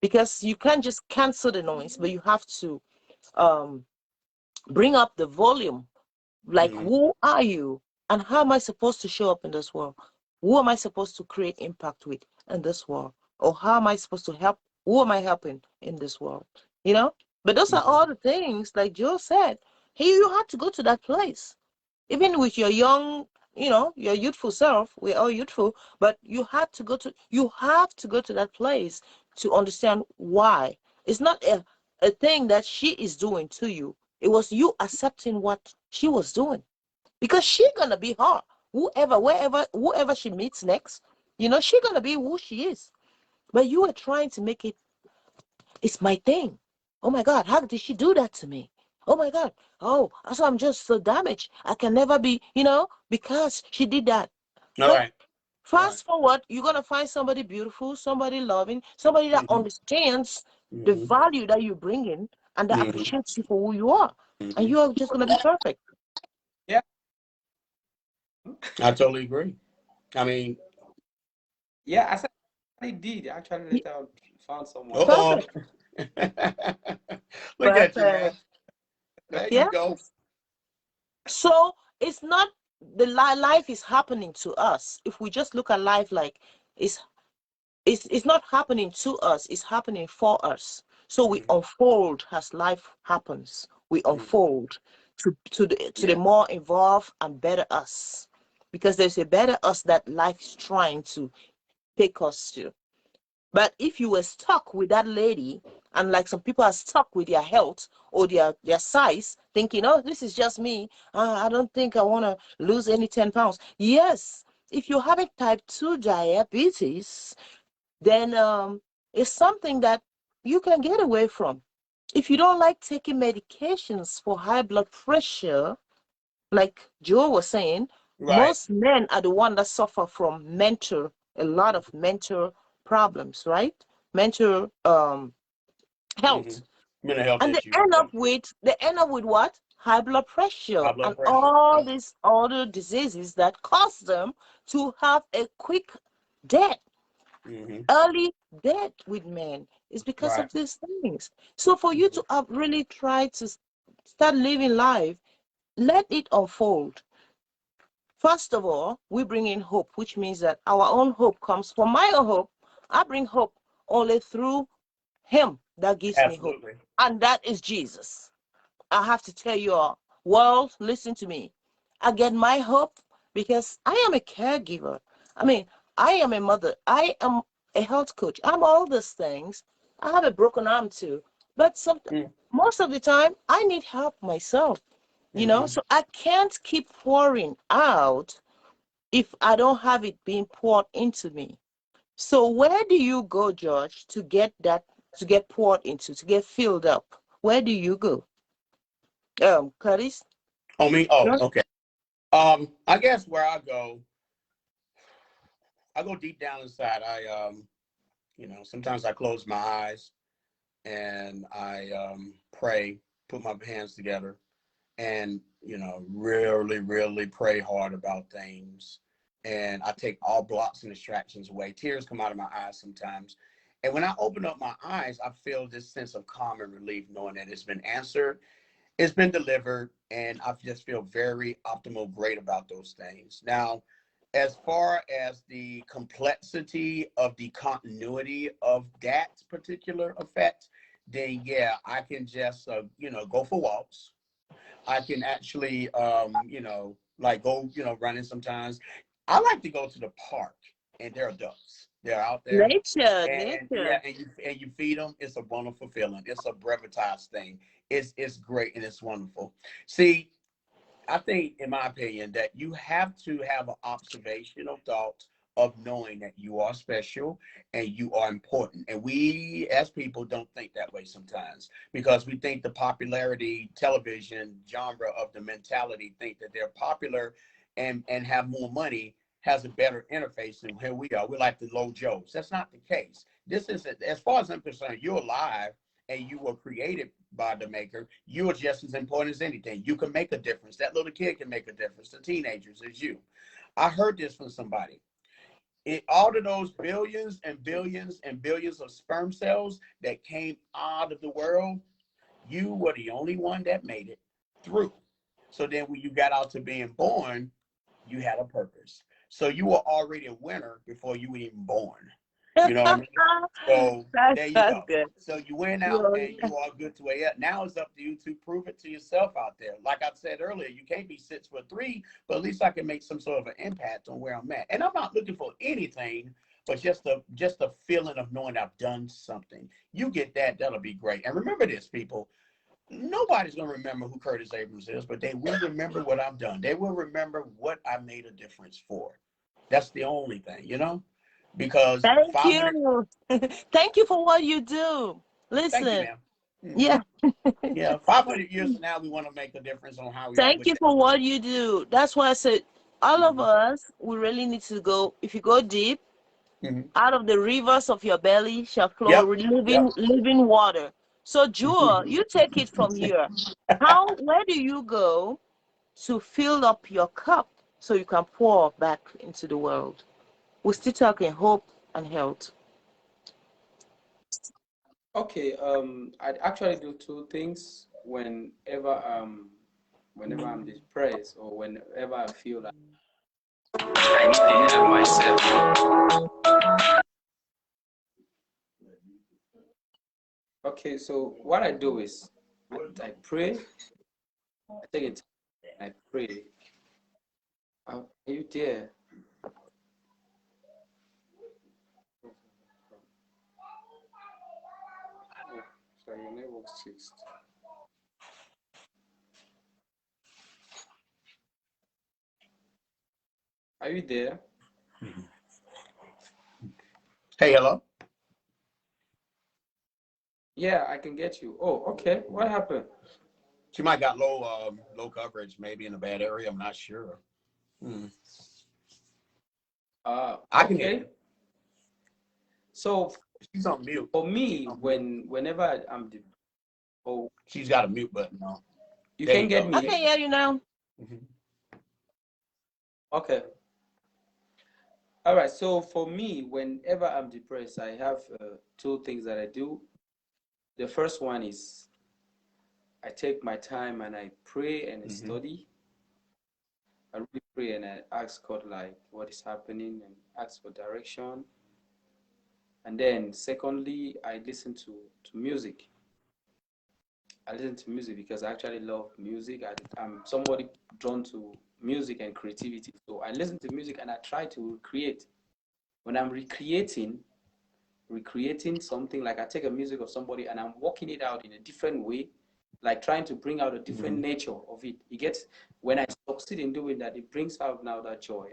Because you can't just cancel the noise, but you have to um bring up the volume. Like, Mm-hmm. who are you? And how am I supposed to show up in this world? Who am I supposed to create impact with in this world? Or how am I supposed to help? Who am I helping in this world? You know? But those are all the things, like Joe said. Hey, you had to go to that place. Even with your young, your youthful self, we're all youthful, but you have to go to that place to understand why. It's not a thing that she is doing to you. It was you accepting what she was doing. Because she gonna be her. Whoever she meets next, she gonna be who she is. But you are trying to make it's my thing. Oh my God, how did she do that to me? Oh my God. Oh, so I'm just so damaged. I can never be, because she did that. All But right. Right. fast forward, you're gonna find somebody beautiful, somebody loving, somebody that Mm-hmm. understands the Mm-hmm. value that you bring in and that Mm-hmm. appreciates you for who you are. And Mm-hmm. you are just gonna be perfect. Yeah. I totally agree. I mean, Yeah, I said I did. Actually, Y- later on found someone. uh-oh. Perfect. Look at you, man. Perfect. There you Yeah. go. So it's not the life is happening to us. If we just look at life like it's it's not happening to us, it's happening for us. So we Mm-hmm. unfold as life happens. We Mm-hmm. unfold to the Yeah. more evolved and better us. Because there's a better us that life is trying to take us to. But if you were stuck with that lady, and like some people are stuck with their health or their size, thinking, oh, this is just me. I don't think I want to lose any 10 pounds. Yes, if you're having type 2 diabetes, then it's something that you can get away from. If you don't like taking medications for high blood pressure, like Joe was saying, Right. most men are the one that suffer from a lot of mental problems, right? Mental Mm-hmm. health. Mental health And they issues. end Yeah. up with what? High blood pressure High blood and pressure. all Yeah. these other diseases that cause them to have a quick death, Mm-hmm. early death with men. Is because Right. of these things. So for you Mm-hmm. to really try to start living life, let it unfold. First of all, we bring in hope, which means that our own hope comes from my own hope. I bring hope only through him that gives me hope, Absolutely. and that is Jesus. I have to tell you all, world, listen to me. I get my hope because I am a caregiver. I mean, I am a mother. I am a health coach. I'm all these things. I have a broken arm too. But most of the time, I need help myself, Mm-hmm. so I can't keep pouring out if I don't have it being poured into me. So where do you go, George, to get that, to get poured into, to get filled up? Where do you go? Curtis? Oh, me? Oh, George? okay. I guess where I go deep down inside. Sometimes I close my eyes and I pray, put my hands together, and really, really pray hard about things. And I take all blocks and distractions away. Tears come out of my eyes sometimes. And when I open up my eyes, I feel this sense of calm and relief, knowing that it's been answered, it's been delivered, and I just feel very optimal, great about those things. Now, as far as the complexity of the continuity of that particular effect, then yeah, I can just go for walks. I can actually like go running sometimes. I like to go to the park, and there are ducks. They're out there, Nature, and yeah, nature. and you feed them. It's a wonderful feeling. It's a brevetized thing. It's great and it's wonderful. See, I think, in my opinion, that you have to have an observational thought of knowing that you are special and you are important. And we, as people, don't think that way sometimes because we think the popularity television genre of the mentality think that they're popular and have more money has a better interface than here we are. We're like the low Joes. That's not the case. This is, as far as I'm concerned, you're alive and you were created by the maker. You are just as important as anything. You can make a difference. That little kid can make a difference. The teenagers is you. I heard this from somebody. All of those billions and billions and billions of sperm cells that came out of the world, you were the only one that made it through. So then when you got out to being born, you had a purpose. So you were already a winner before you were even born. You know what I mean? So there you That's go. good. So you went out Well, and you are good to way up. Now it's up to you to prove it to yourself out there. Like I said earlier, you can't be 6'3", but at least I can make some sort of an impact on where I'm at. And I'm not looking for anything, but just a feeling of knowing I've done something. You get that, that'll be great. And remember this, people. Nobody's gonna remember who Curtis Abrams is, but they will remember what I've done. They will remember what I made a difference for. That's the only thing. Because thank 500. you. Thank you for what you do. Thank you, Listen, ma'am. Mhm. yeah. Yeah, 500 years from now, we want to make a difference on how we are Thank with you that. for what you do. That's why I said all of Mhm. us, we really need to go. If you go deep, Mhm. out of the rivers of your belly shall flow Yep. Yep. living water. So, Jewel, you take it from here. Where do you go to fill up your cup so you can pour back into the world? We're still talking hope and health. Okay, I actually do two things whenever I'm depressed or whenever I feel like I need to hear myself. Okay, so what I do is I pray, I take it, I pray. Are you there? Oh, sorry, your network's fixed. Are you there? Hey, hello. Yeah, I can get you. Oh, okay. What happened? She might got low coverage, maybe in a bad area. I'm not sure. Mhm. I can hear you. Okay. So She's on mute. for me, whenever oh, She's got a mute button on. you There can you get go. I me. can hear you now. Mhm. Okay. All right. So for me, whenever I'm depressed, I have two things that I do. The first one is I take my time and I pray and Mhm. study. I really pray and I ask God like what is happening and ask for direction. And then secondly, I listen to music. I listen to music because I actually love music. I'm somebody drawn to music and creativity. So I listen to music and I try to recreate. When I'm recreating something, like I take a music of somebody and I'm working it out in a different way, like trying to bring out a different nature of it. It gets, when I succeed in doing that, it brings out now that joy,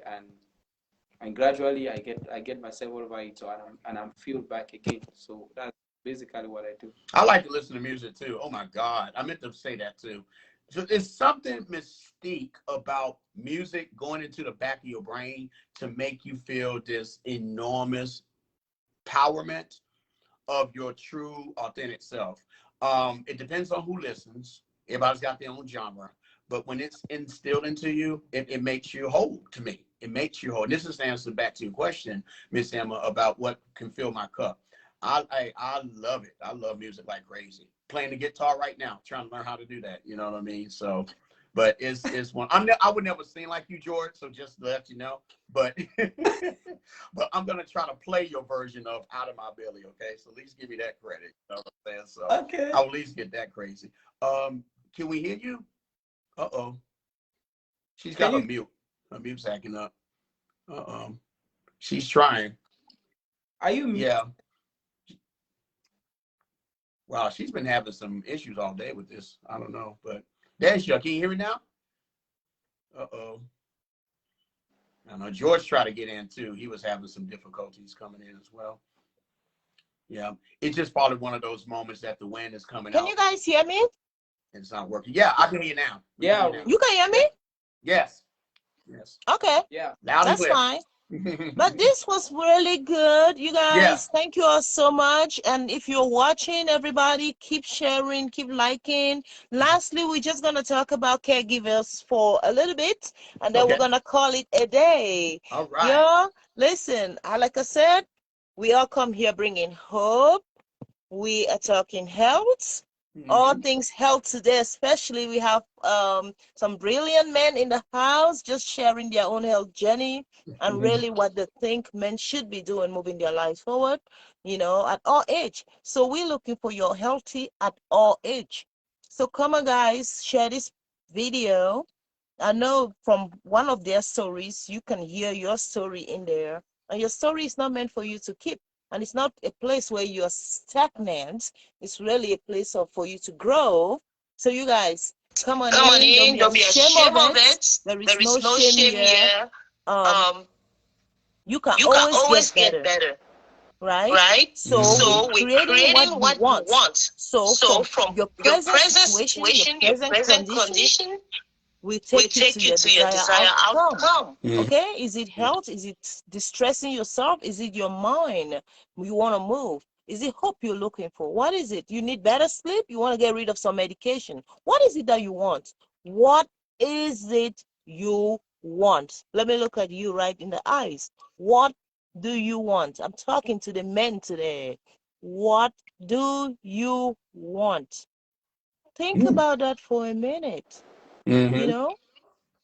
and gradually I get myself over it, so I'm filled back again. So that's basically what I do. I like to listen to music too. Oh my God, I meant to say that too. So there's something mystique about music going into the back of your brain to make you feel this enormous empowerment of your true authentic self. It depends on who listens. Everybody's got their own genre, but when it's instilled into you, it makes you whole. To me, it makes you whole. This is the answer back to your question, Miss Emma, about what can fill my cup. I love it. I love music like crazy. Playing the guitar right now, trying to learn how to do that. You know what I mean? So, but it's one. I would never sing like you, George. So just to let you know, but but I'm gonna try to play your version of Out of My Belly. Okay, so at least give me that credit. You know what I'm saying? So Okay. I'll at least get that crazy. Can we hear you? Uh-oh. She's got Can a you? mute. Her mute's acting up. Uh-oh. She's trying. Are you mute? Yeah. Wow, she's been having some issues all day with this. I don't know, but there she is. Can you hear me now? Uh-oh. I know George tried to get in too. He was having some difficulties coming in as well. Yeah. It's just probably one of those moments that the wind is coming Can out you guys hear me? and it's not working. Yeah, I can hear you now. We can Yeah. hear you now. You can hear me? Yes. Yes. Okay, Yeah. Loud and that's clear. fine. But this was really good, you Yeah. guys. Thank you all so much. And if you're watching, everybody, keep sharing, keep liking. Lastly, we're just going to talk about caregivers for a little bit, and then we're Okay. going to call it a day. All right. Yeah, listen, like I said, we all come here bringing hope. We are talking health. All things health today, especially we have some brilliant men in the house just sharing their own health journey and really what they think men should be doing, moving their lives forward, at all age. So we're looking for your healthy at all age. So come on, guys, share this video. I know from one of their stories, you can hear your story in there. And your story is not meant for you to keep. And it's not a place where you're stagnant. It's really a place for you to grow. So you guys, come on in. Don't be Don't be ashamed ashamed of of it. it. There is There no is no shame shame here. here. Um, you can You can always always get get better, better, right? right? So So we're we're creating what creating we what we want. want. So So from from your your present present situation, your situation, your present present condition, condition, will will take you to take you your to your desired desired outcome. outcome. Okay, is it health? Is it distressing yourself? Is it your mind? You want to move? Is it hope you're looking for? What is it? You need better sleep? You want to get rid of some medication? What is it that you want? What is it you want? Let me look at you right in the eyes. What do you want? I'm talking to the men today. What do you want? Think about that for a minute. You know,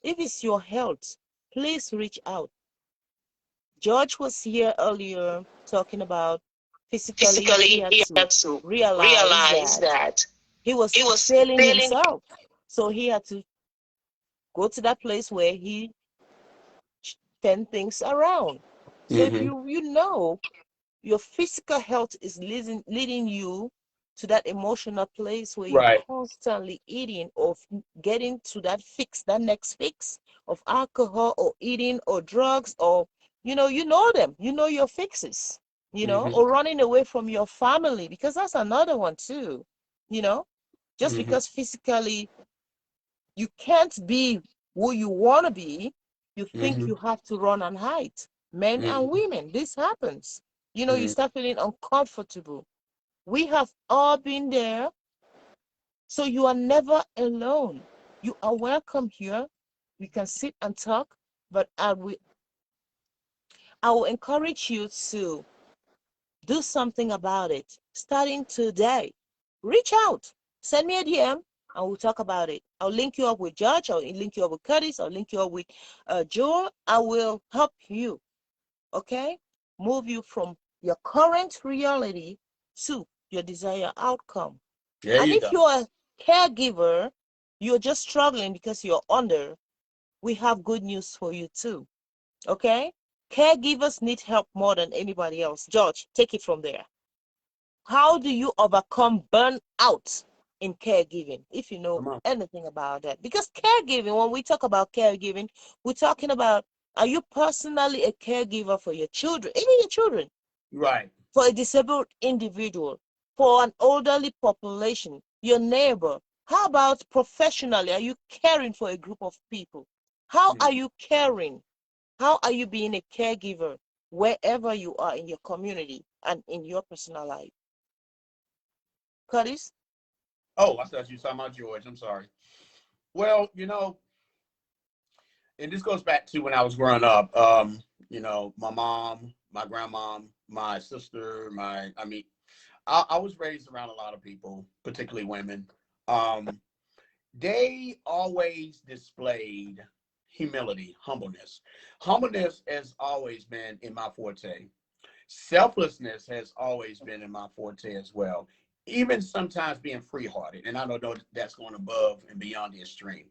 if it's your health, please reach out. George was here earlier talking about physically he Physically, had he to had to realize realize that that he was he was failing failing. himself. So he had to go to that place where he turn things around. So if you know your physical health is leading you to that emotional place where you're Right. constantly eating or getting to that fix, that next fix of alcohol or eating or drugs or, you know them, you know your fixes, or running away from your family, because that's another one too, just because physically you can't be who you want to be, you think you have to run and hide. Men and women, this happens. You start feeling uncomfortable. We have all been there. So you are never alone. You are welcome here. We can sit and talk, but I will encourage you to do something about it starting today. Reach out. Send me a DM. and we'll talk about it. I'll link you up with George, I'll link you up with Curtis, I'll link you up with Joe. I will help you, okay? Move you from your current reality to your desired outcome. There And you if go. you're a caregiver, you're just struggling because you're under, we have good news for you too, okay? Caregivers need help more than anybody else. George, take it from there. How do you overcome burnout in caregiving, if you know Come on. anything about that? Because caregiving, when we talk about caregiving, we're talking about, are you personally a caregiver for your children, even your children, Right. for a disabled individual, for an elderly population, your neighbor? How about professionally? Are you caring for a group of people? How Yeah. are you caring? How are you being a caregiver wherever you are in your community and in your personal life? Curtis? Oh, I thought you were talking about George. I'm sorry. Well, you know, and this goes back to when I was growing up. You know, my mom, my grandmom, my sister, I mean, I was raised around a lot of people, particularly women. Um, they always displayed humility, humbleness. Humbleness has always been in my forte. Selflessness has always been in my forte as well. Even sometimes being free-hearted, and I don't know that's going above and beyond the extreme.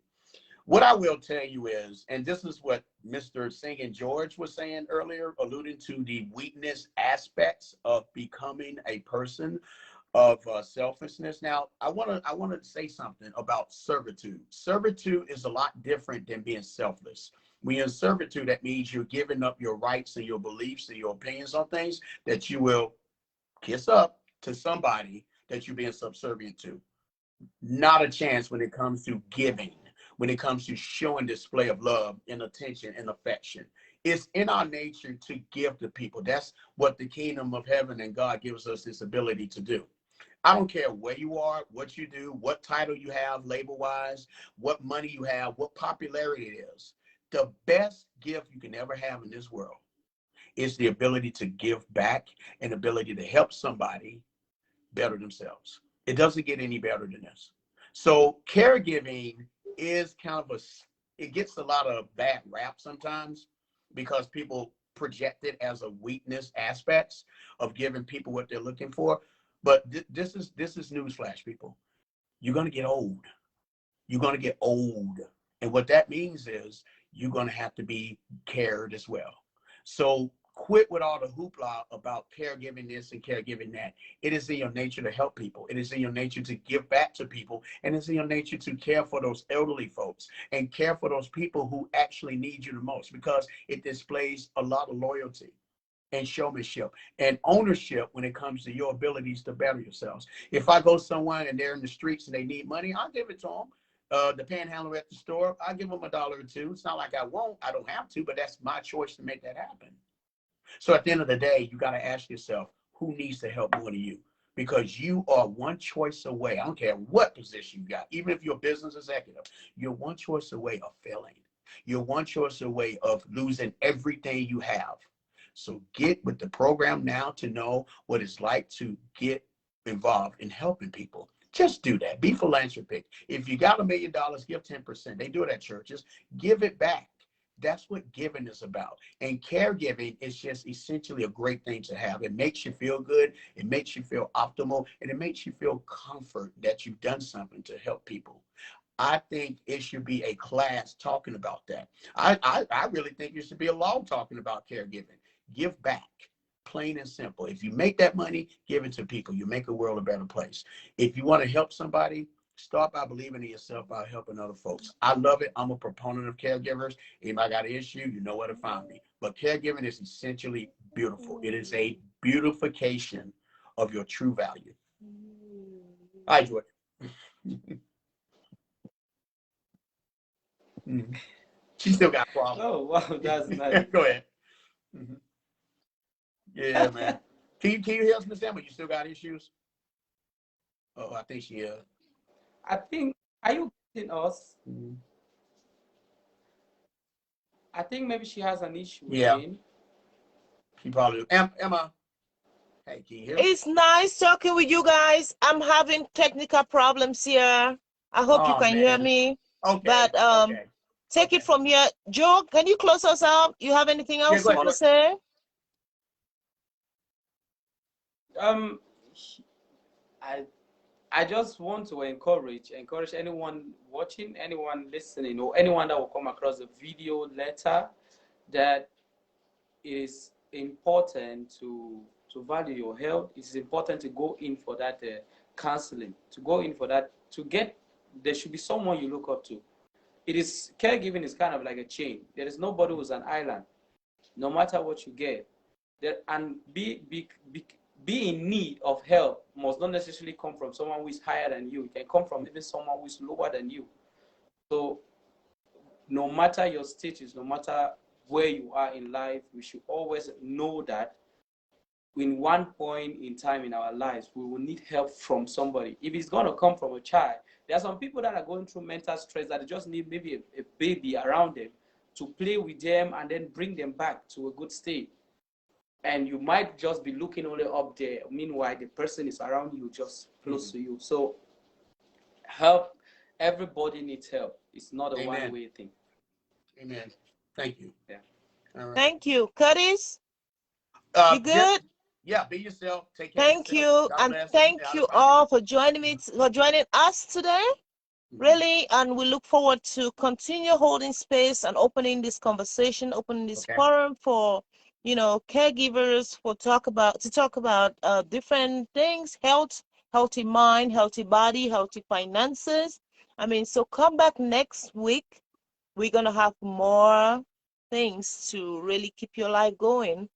What I will tell you is, and this is what Mr. Singing George was saying earlier, alluding to the weakness aspects of becoming a person of selfishness. Now, I want to say something about servitude. Servitude is a lot different than being selfless. When you're in servitude, that means you're giving up your rights and your beliefs and your opinions on things that you will kiss up to somebody that you're being subservient to. Not a chance when it comes to giving, when it comes to showing display of love and attention and affection. It's in our nature to give to people. That's what the kingdom of heaven and God gives us this ability to do. I don't care where you are, what you do, what title you have, label wise, what money you have, what popularity it is. The best gift you can ever have in this world is the ability to give back and ability to help somebody better themselves. It doesn't get any better than this. So caregiving is kind of it gets a lot of bad rap sometimes because people project it as a weakness aspects of giving people what they're looking for. But this is newsflash, people. You're gonna get old. You're gonna get old, and what that means is you're gonna have to be cared as well. So quit with all the hoopla about caregiving this and caregiving that. It is in your nature to help people. It is in your nature to give back to people, and it's in your nature to care for those elderly folks and care for those people who actually need you the most, because it displays a lot of loyalty and showmanship and ownership when it comes to your abilities to better yourselves. If I go somewhere and they're in the streets and they need money, I'll give it to them. The panhandler at the store, I'll give them $1 or two. It's not like I won't, I don't have to, but that's my choice to make that happen. So at the end of the day, you got to ask yourself, who needs the help more than you? Because you are one choice away. I don't care what position you got, even if you're a business executive, you're one choice away of failing. You're one choice away of losing everything you have. So get with the program now to know what it's like to get involved in helping people. Just do that. Be philanthropic. If you got $1 million, give 10%. They do it at churches. Give it back. That's what giving is about. And caregiving is just essentially a great thing to have. It makes you feel good. It makes you feel optimal. And it makes you feel comfort that you've done something to help people. I think it should be a class talking about that. I really think it should be a law talking about caregiving. Give back, plain and simple. If you make that money, give it to people. You make the world a better place. If you want to help somebody, start by believing in yourself, by helping other folks. I love it. I'm a proponent of caregivers. If I got an issue, you know where to find me. But caregiving is essentially beautiful. It is a beautification of your true value. Hi, George. She still got problems. Oh, wow, that's nice. Go ahead. Mhm. Yeah, man. Can you hear us, Miss Emma? You still got issues? Oh, I think she is. I think, are you getting us? Mhm. I think maybe she has an issue Yeah, again. she probably. Emma, hey, can you hear us? It's nice talking with you guys. I'm having technical problems here. I hope you Oh can hear man. me. Okay. But Okay. take it Okay. from here. Joe, can you close us out? You have anything Yeah, else go you ahead. want Go to ahead. say? Um, I I just want to encourage anyone watching, anyone listening, or anyone that will come across the video later, that it is important to value your health. It is important to go in for that counseling, to go in for that, to get, there should be someone you look up to. It is, caregiving is kind of like a chain. There is nobody who's an island. No matter what you get, there, and be in need of help must not necessarily come from someone who is higher than you. It can come from even someone who is lower than you. So no matter your status, no matter where you are in life, we should always know that in one point in time in our lives, we will need help from somebody. If it's going to come from a child, there are some people that are going through mental stress that they just need maybe a baby around them to play with them and then bring them back to a good state. And you might just be looking only up there. Meanwhile, the person is around you, just close to you. So help, everybody needs help. It's not a Amen. one-way thing. Amen. Thank you. Yeah. All right. Thank you. Curtis, you Just, good? yeah, be yourself. Take care of Thank yourself. you. God And bless. thank Out of you pocket. all for joining me, for joining us today. Really, and we look forward to continue holding space and opening this conversation, opening this Okay. forum for, caregivers, to talk about different things: health, healthy mind, healthy body, healthy finances. I mean, so come back next week. We're gonna have more things to really keep your life going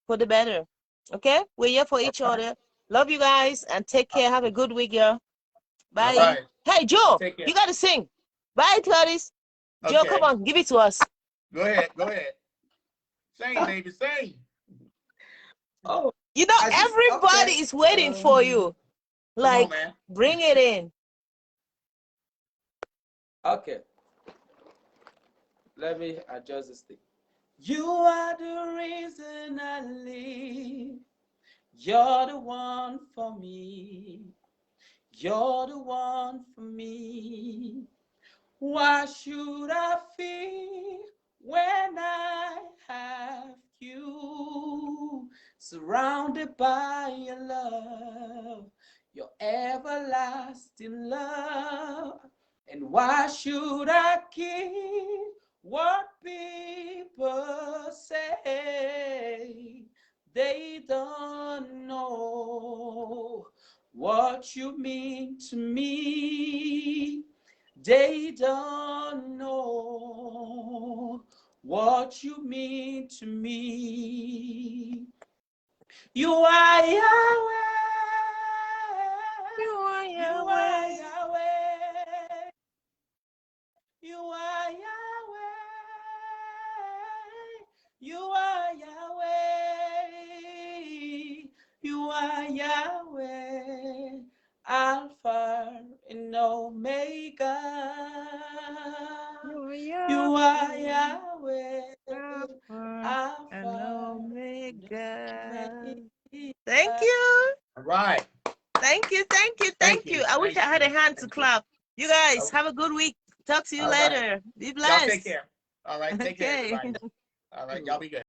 for the better. Okay, we're here for All each right. other. Love you guys and take care. Have a good week, girl. All Bye. right. Hey, Joe, Take care. you got to sing. Bye, Curtis. Joe, come Okay. on, give it to us. Go ahead. Go ahead. Sing, baby. Sing. Oh, Everybody okay. is waiting for you. Come on, Like, man. bring it in. Okay. Let me adjust this thing. You are the reason I live. You're the one for me. You're the one for me. Why should I fear when I have you? Surrounded by your love, your everlasting love. And why should I care what people say? They don't know what you mean to me. They don't know what you mean to me. You are Yahweh. You are You are Yahweh. Yahweh. You are Yahweh. You are Yahweh. You are Yahweh. Alpha and Omega. You You are are Yahweh. Yahweh. Alpha and Alpha and Omega. Thank Omega. you. All right. Thank you. Thank you. Thank Thank you. you. I wish I Thank had a you. hand to Thank you. clap. You guys Oh, have a good week. Talk to you all right. later. Be Y'all take blessed. care. All right. Take care, Okay. everybody. All right. Y'all be good.